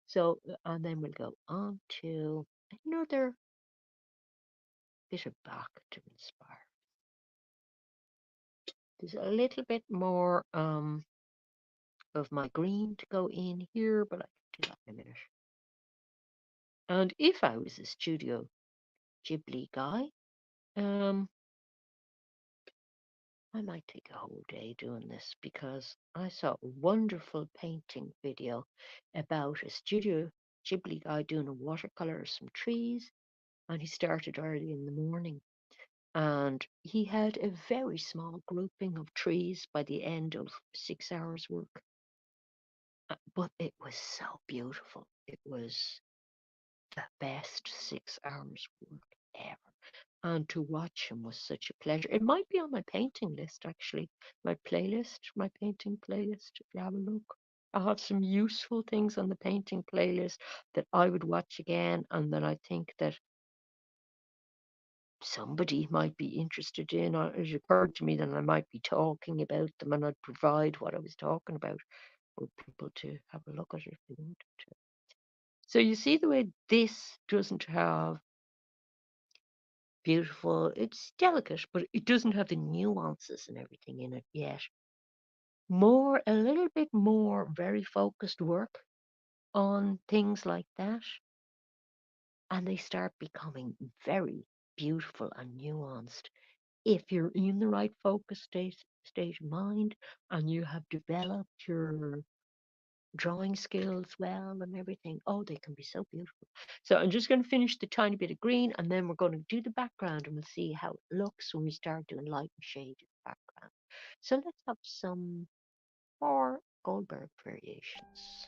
So and then we'll go on to another bit of black to inspire. There's a little bit more of my green to go in here, but I can do that in a minute. And if I was a Studio Ghibli guy, I might take a whole day doing this because I saw a wonderful painting video about a Studio Ghibli guy doing a watercolor of some trees, and he started early in the morning. And he had a very small grouping of trees by the end of 6 hours work. But it was so beautiful. It was the best 6 hours work ever. And to watch him was such a pleasure. It might be on my painting list, actually, my painting playlist, if you have a look. I have some useful things on the painting playlist that I would watch again, and that I think that somebody might be interested in. Or it occurred to me that I might be talking about them, and I'd provide what I was talking about for people to have a look at if they wanted to. So you see the way this doesn't have beautiful. It's delicate, but it doesn't have the nuances and everything in it yet. A little bit more very focused work on things like that, and they start becoming very beautiful and nuanced. If you're in the right focus state of mind and you have developed your drawing skills well and everything, oh, they can be so beautiful. So I'm just going to finish the tiny bit of green and then we're going to do the background and we'll see how it looks when we start doing light and shade in the background. So let's have some more Goldberg variations.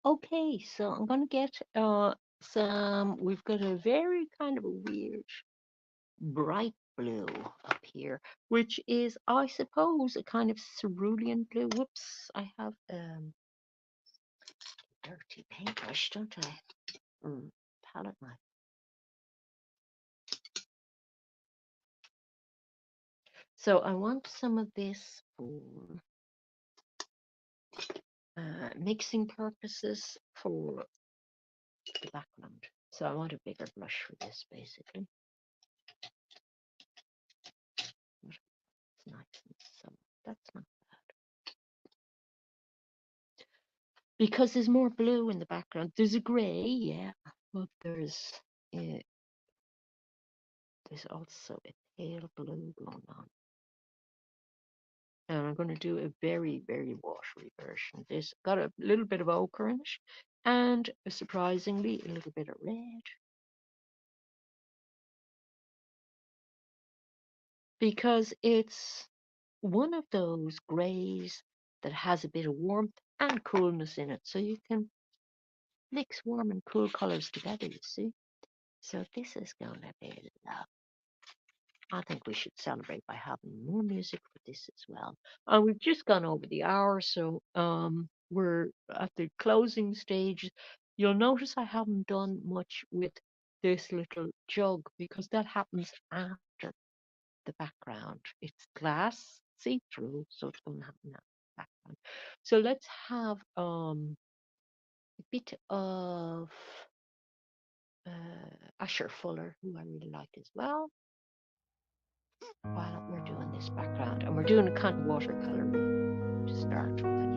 Okay, so I'm gonna get some. We've got a very kind of a weird bright blue up here, which is, I suppose, a kind of cerulean blue. Whoops, I have dirty paintbrush, don't I? Palette knife. So I want some of this for mixing purposes for the background. So I want a bigger brush for this, basically. It's nice and so that's not because there's more blue in the background. There's a grey, yeah, but uh, there's also a pale blue going on. And I'm going to do a very, very watery version. This got a little bit of ochre in it, and surprisingly, a little bit of red. Because it's one of those greys that has a bit of warmth and coolness in it. So you can mix warm and cool colors together, you see. So this is going to be love. I think we should celebrate by having more music for this as well. And we've just gone over the hour, so we're at the closing stage. You'll notice I haven't done much with this little jug because that happens after the background. It's glass, see-through, so it's going to happen now. Background. So let's have a bit of Asher Fuller, who I really like as well, while we're doing this background. And we're doing a kind of watercolour to start with anyway.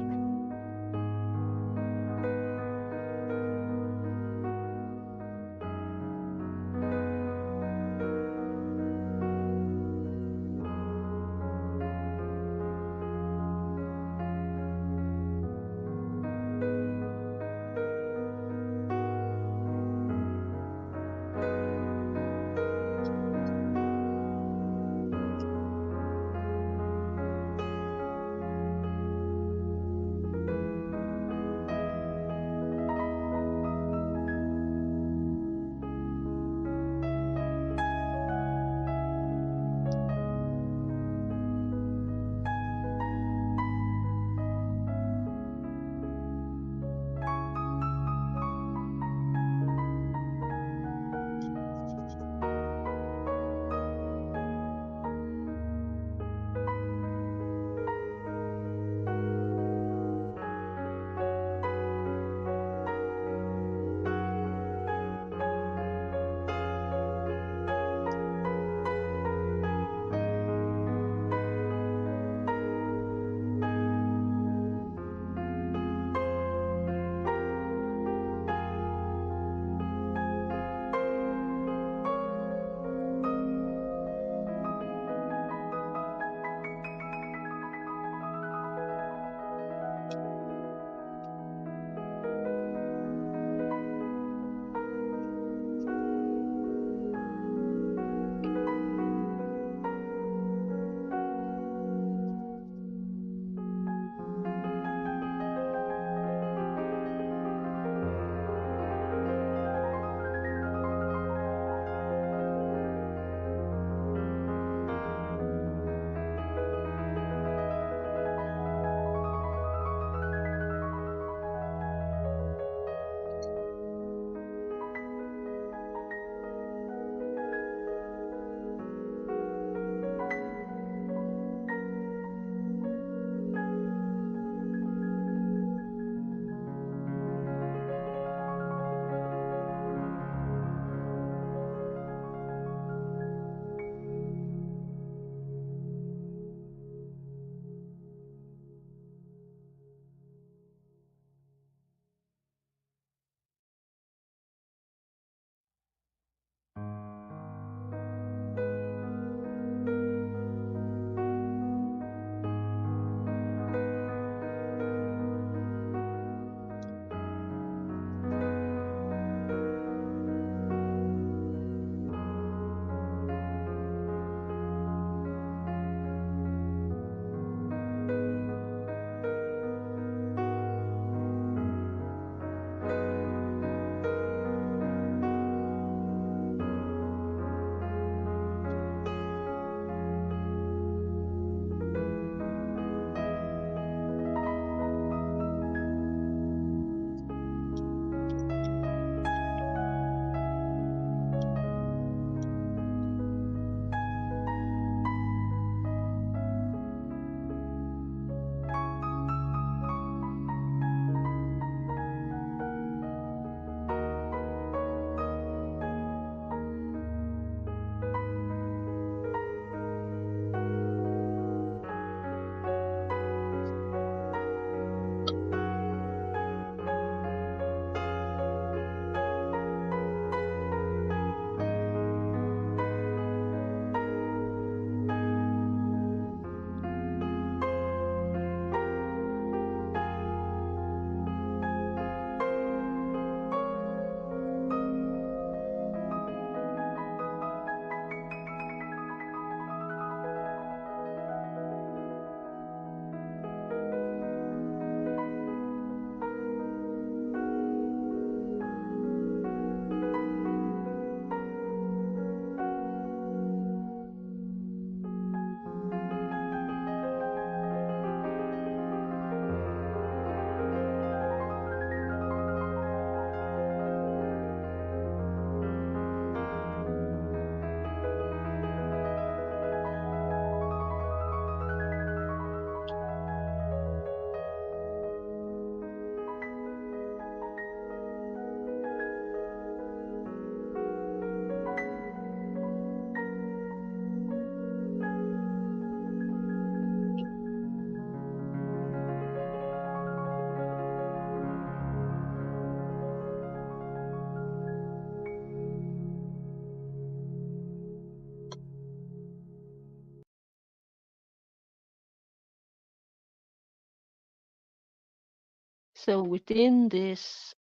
So within this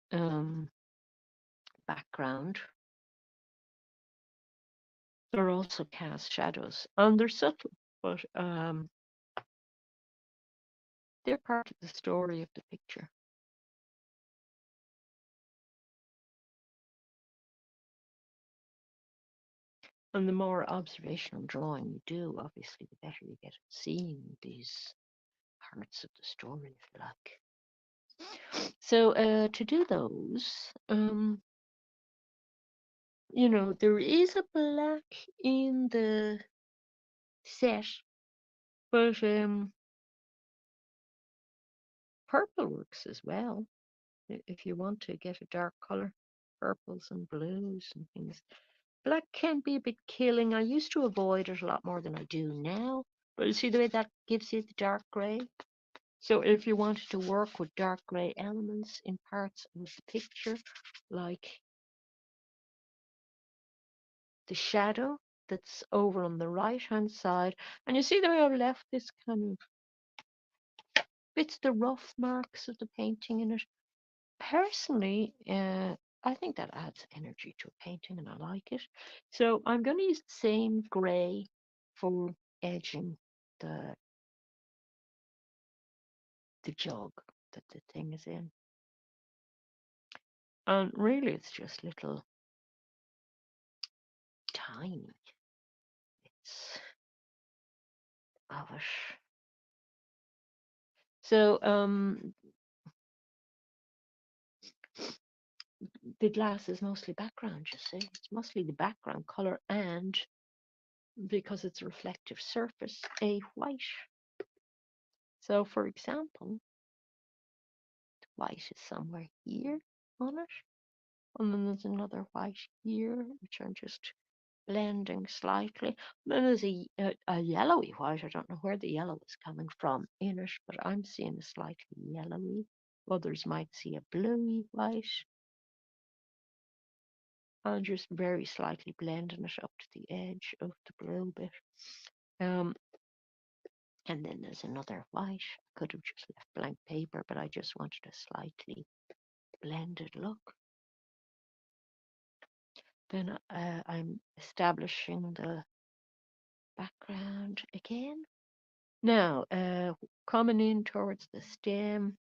background, there are also cast shadows, and they're subtle, but they're part of the story of the picture. And the more observational drawing you do, obviously, the better you get at seeing these parts of the story, if you like. So to do those, there is a black in the set, but purple works as well. If you want to get a dark color, purples and blues and things. Black can be a bit killing. I used to avoid it a lot more than I do now. But you see the way that gives you the dark grey? So if you wanted to work with dark grey elements in parts of the picture, like the shadow that's over on the right hand side, and you see the way I've left this kind of bits the rough marks of the painting in it. Personally, I think that adds energy to a painting and I like it. So I'm going to use the same grey for edging the jug that the thing is in. And really it's just little tiny bits of it. So the glass is mostly background, you see. It's mostly the background colour, and because it's a reflective surface, a white. So for example, the white is somewhere here on it. And then there's another white here, which I'm just blending slightly. Then there's a yellowy white. I don't know where the yellow is coming from in it, but I'm seeing a slightly yellowy. Others might see a bluey white. I'm just very slightly blending it up to the edge of the blue bit. Um, and then there's another white. I could have just left blank paper, but I just wanted a slightly blended look. Then I'm establishing the background again. Now, coming in towards the stem,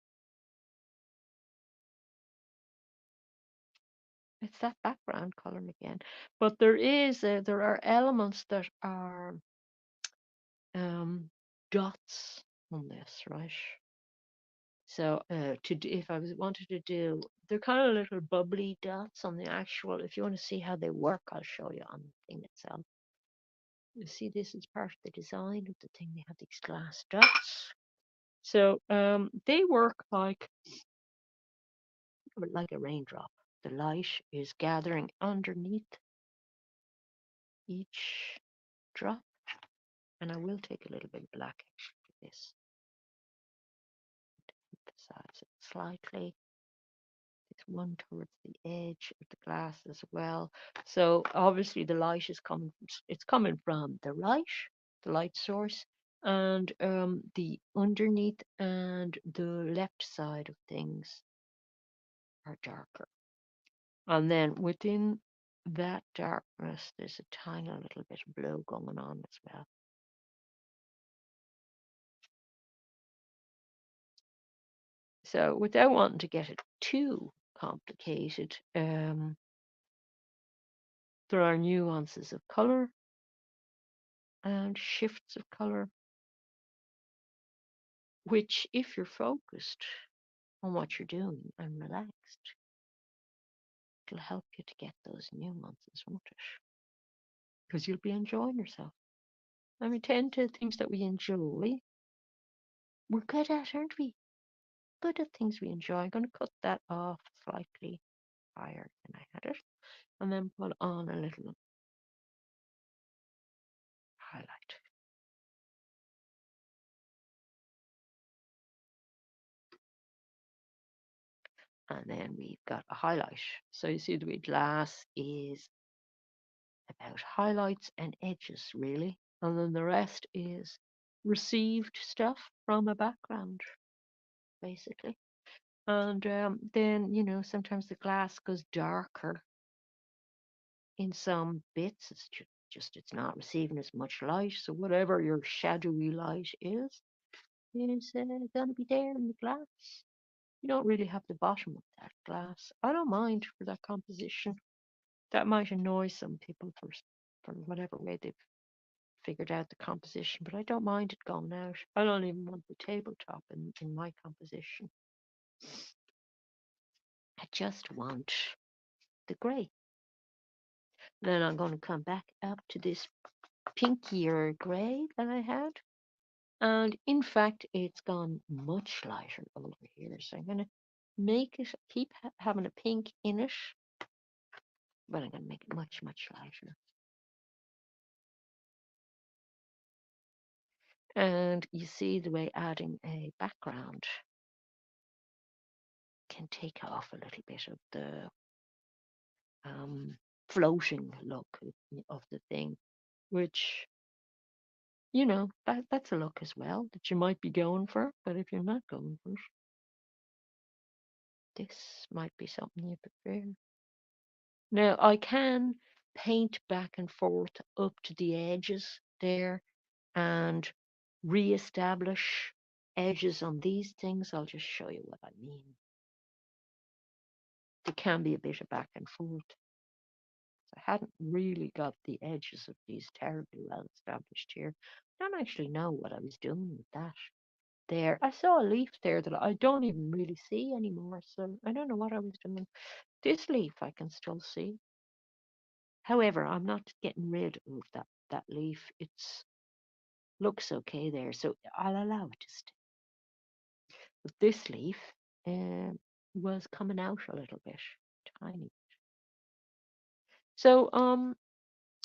it's that background color again. But there are elements that are dots on this, right? So if I wanted to do, they're kind of little bubbly dots on the actual. If you want to see how they work, I'll show you on the thing itself. You see, this is part of the design of the thing. They have these glass dots. So they work like a raindrop. The light is gathering underneath each drop, and I will take a little bit of black for this to emphasize it slightly. It's one towards the edge of the glass as well. So obviously the light is coming from the light source, and the underneath and the left side of things are darker. And then within that darkness, there's a tiny little bit of blue going on as well. So without wanting to get it too complicated, there are nuances of color and shifts of color, which if you're focused on what you're doing and relaxed, it'll help you to get those nuances, won't it? Because you'll be enjoying yourself. I mean, tend to things that we enjoy, we're good at, aren't we? Good at things we enjoy. I'm going to cut that off slightly higher than I had it, and then put on a little highlight. And then we've got a highlight. So you see the way glass is about highlights and edges, really. And then the rest is received stuff from a background, basically. And then, sometimes the glass goes darker in some bits. It's just it's not receiving as much light. So whatever your shadowy light is going to be there in the glass. You don't really have the bottom of that glass. I don't mind for that composition. That might annoy some people for whatever way they've figured out the composition, but I don't mind it going out. I don't even want the tabletop in my composition. I just want the grey. Then I'm going to come back up to this pinkier grey that I had. And in fact, it's gone much lighter over here. So I'm going to make it, keep having a pink in it, but I'm going to make it much, much lighter. And you see the way adding a background can take off a little bit of the floating look of the thing, which, that's a look as well that you might be going for. But if you're not going for it, this might be something you prefer. Now, I can paint back and forth up to the edges there and re-establish edges on these things. I'll just show you what I mean. There can be a bit of back and forth. I hadn't really got the edges of these terribly well established here. I don't actually know what I was doing with that. There, I saw a leaf there that I don't even really see anymore, so I don't know what I was doing. This leaf I can still see. However, I'm not getting rid of that leaf. It's looks okay there, so I'll allow it to stay. But this leaf was coming out a little bit, tiny. So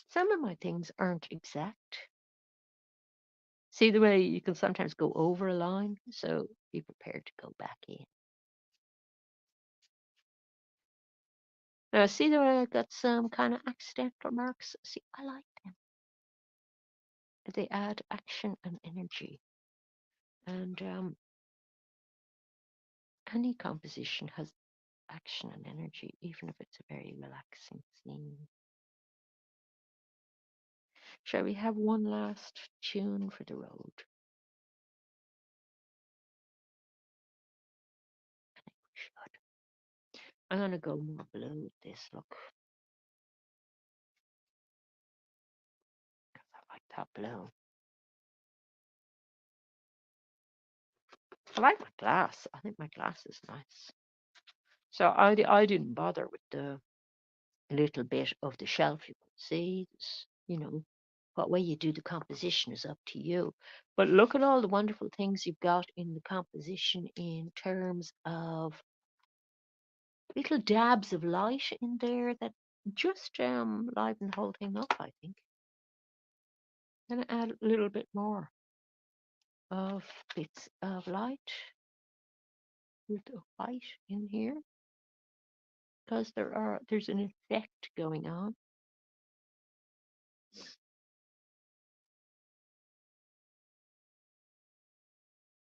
some of my things aren't exact. See the way you can sometimes go over a line, so be prepared to go back in. Now see the way I got some kind of accidental marks? See, I like them. They add action and energy. And any composition has action and energy, even if it's a very relaxing scene. Shall we have one last tune for the road? I think we should. I'm going to go more blue with this look, because I like that blue. I like my glass. I think my glass is nice. So I didn't bother with the little bit of the shelf. You can see, what way you do the composition is up to you. But look at all the wonderful things you've got in the composition in terms of little dabs of light in there that just liven the whole thing up, I think. Gonna add a little bit more of bits of light with the white in here, because there's an effect going on.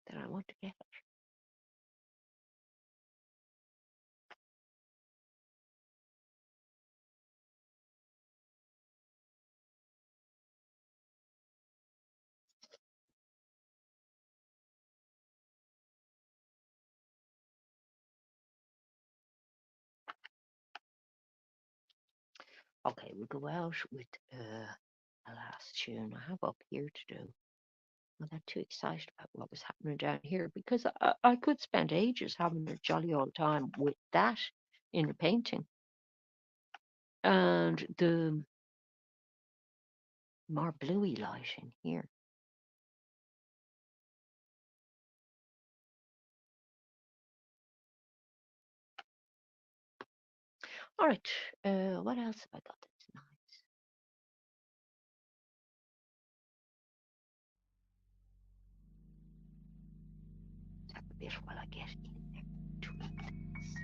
That I want to get. Okay, we'll go out with a last tune I have up here to do. I'm not too excited about what was happening down here, because I could spend ages having a jolly old time with that in a painting. And the more bluey light in here. All right, what else have I got that's nice? Tap a bit while I get in there between things.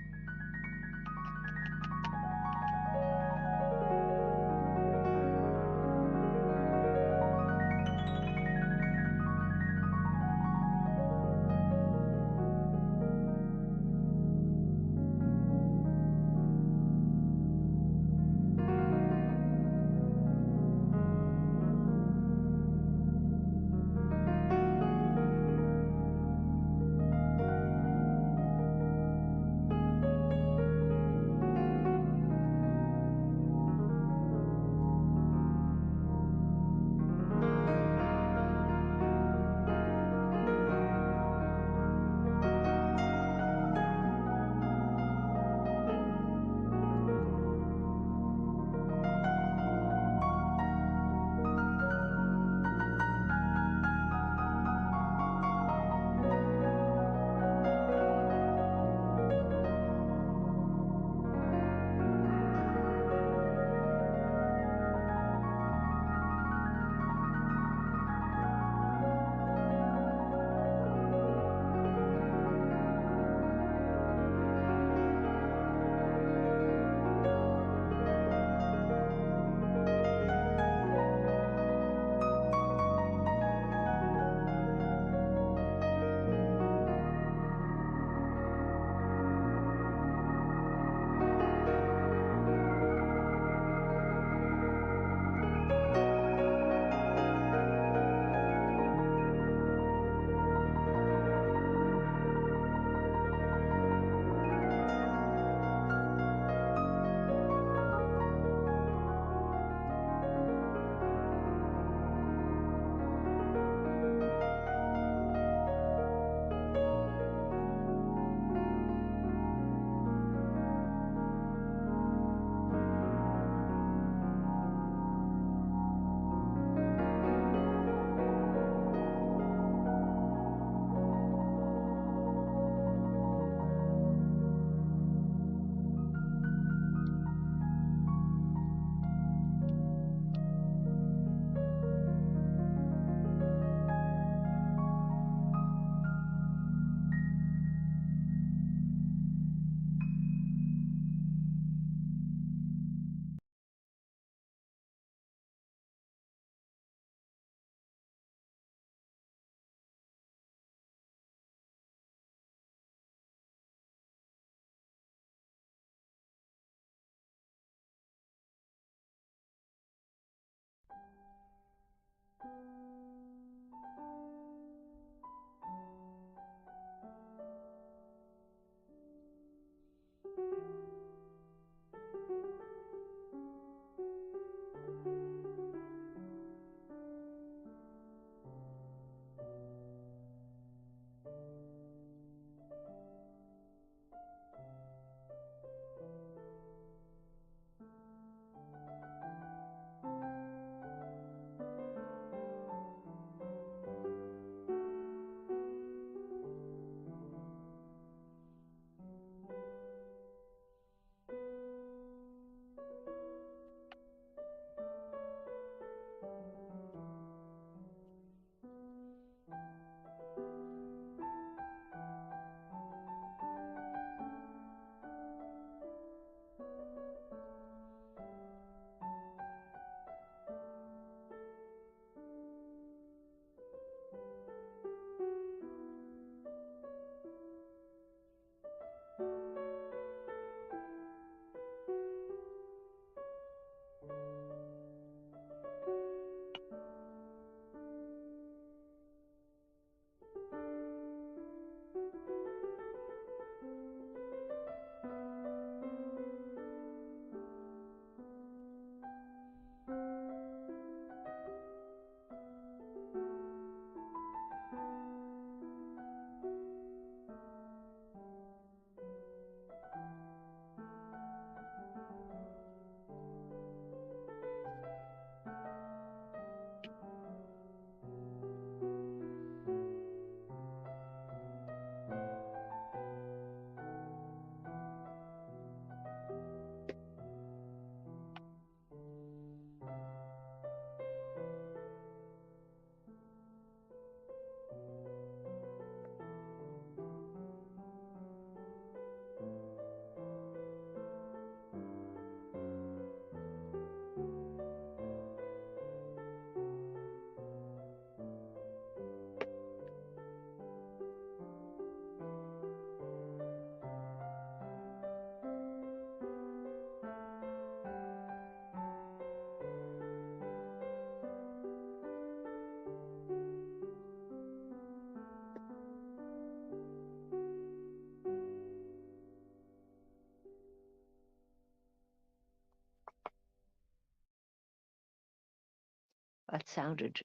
That sounded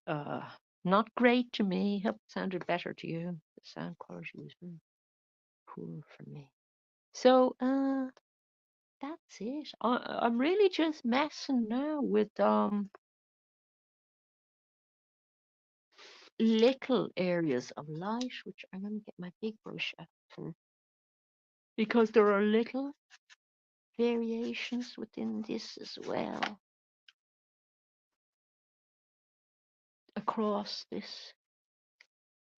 not great to me. Hope it sounded better to you. The sound quality was very poor for me. So that's it. I'm really just messing now with little areas of light, which I'm going to get my big brush out for, because there are little variations within this as well across this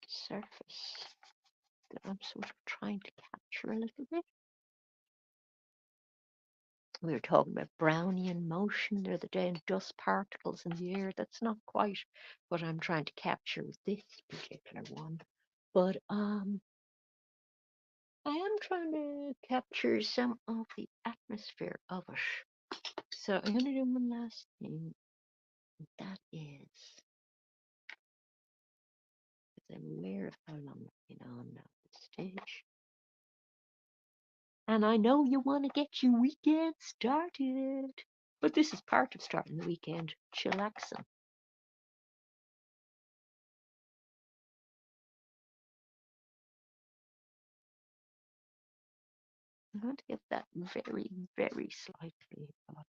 surface that I'm sort of trying to capture a little bit. We were talking about Brownian motion the other day and dust particles in the air. That's not quite what I'm trying to capture with this particular one. But I am trying to capture some of the atmosphere of it. So I'm going to do one last thing. That is, because I'm aware of how long I've been on now at this stage. And I know you want to get your weekend started. But this is part of starting the weekend, chillaxing. I'm going to get that very, very slightly, but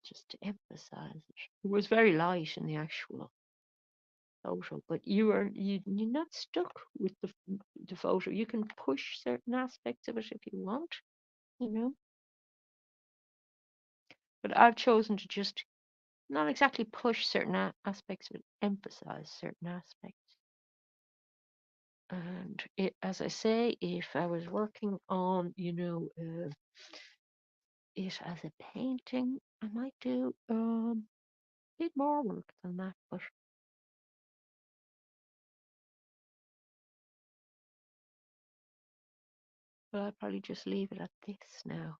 just to emphasize it. It was very light in the actual photo, but you're not stuck with the photo. You can push certain aspects of it if you want, you know. But I've chosen to just not exactly push certain aspects, but emphasize certain aspects. And it, as I say, if I was working on, it as a painting, I might do a bit more work than that, but I'll probably just leave it at this now.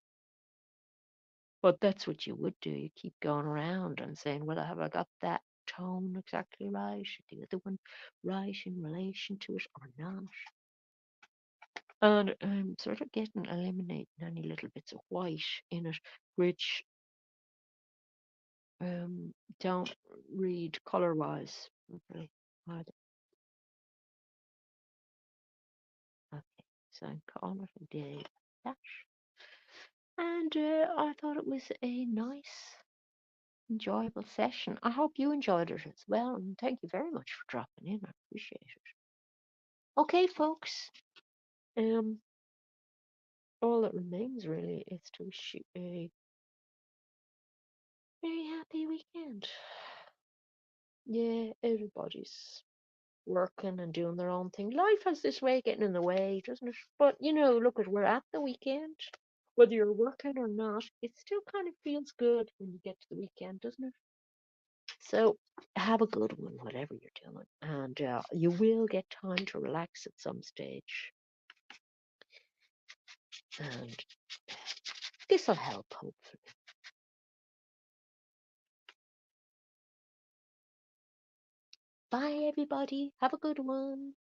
But that's what you would do. You keep going around and saying, well, have I got that tone exactly right? Is the other one right in relation to it or not? And I'm sort of getting eliminating any little bits of white in it, which don't read color wise properly either. Okay, so I'm calling it a day like that. And I thought it was a nice, enjoyable session. I hope you enjoyed it as well, and thank you very much for dropping in. I appreciate it. Okay, folks. Um, all that remains really is to wish you a very happy weekend. Yeah, everybody's working and doing their own thing. Life has this way of getting in the way, doesn't it? But look, we're at the weekend. Whether you're working or not, it still kind of feels good when you get to the weekend, doesn't it? So have a good one, whatever you're doing, and you will get time to relax at some stage, and this will help, hopefully. Bye, everybody. Have a good one.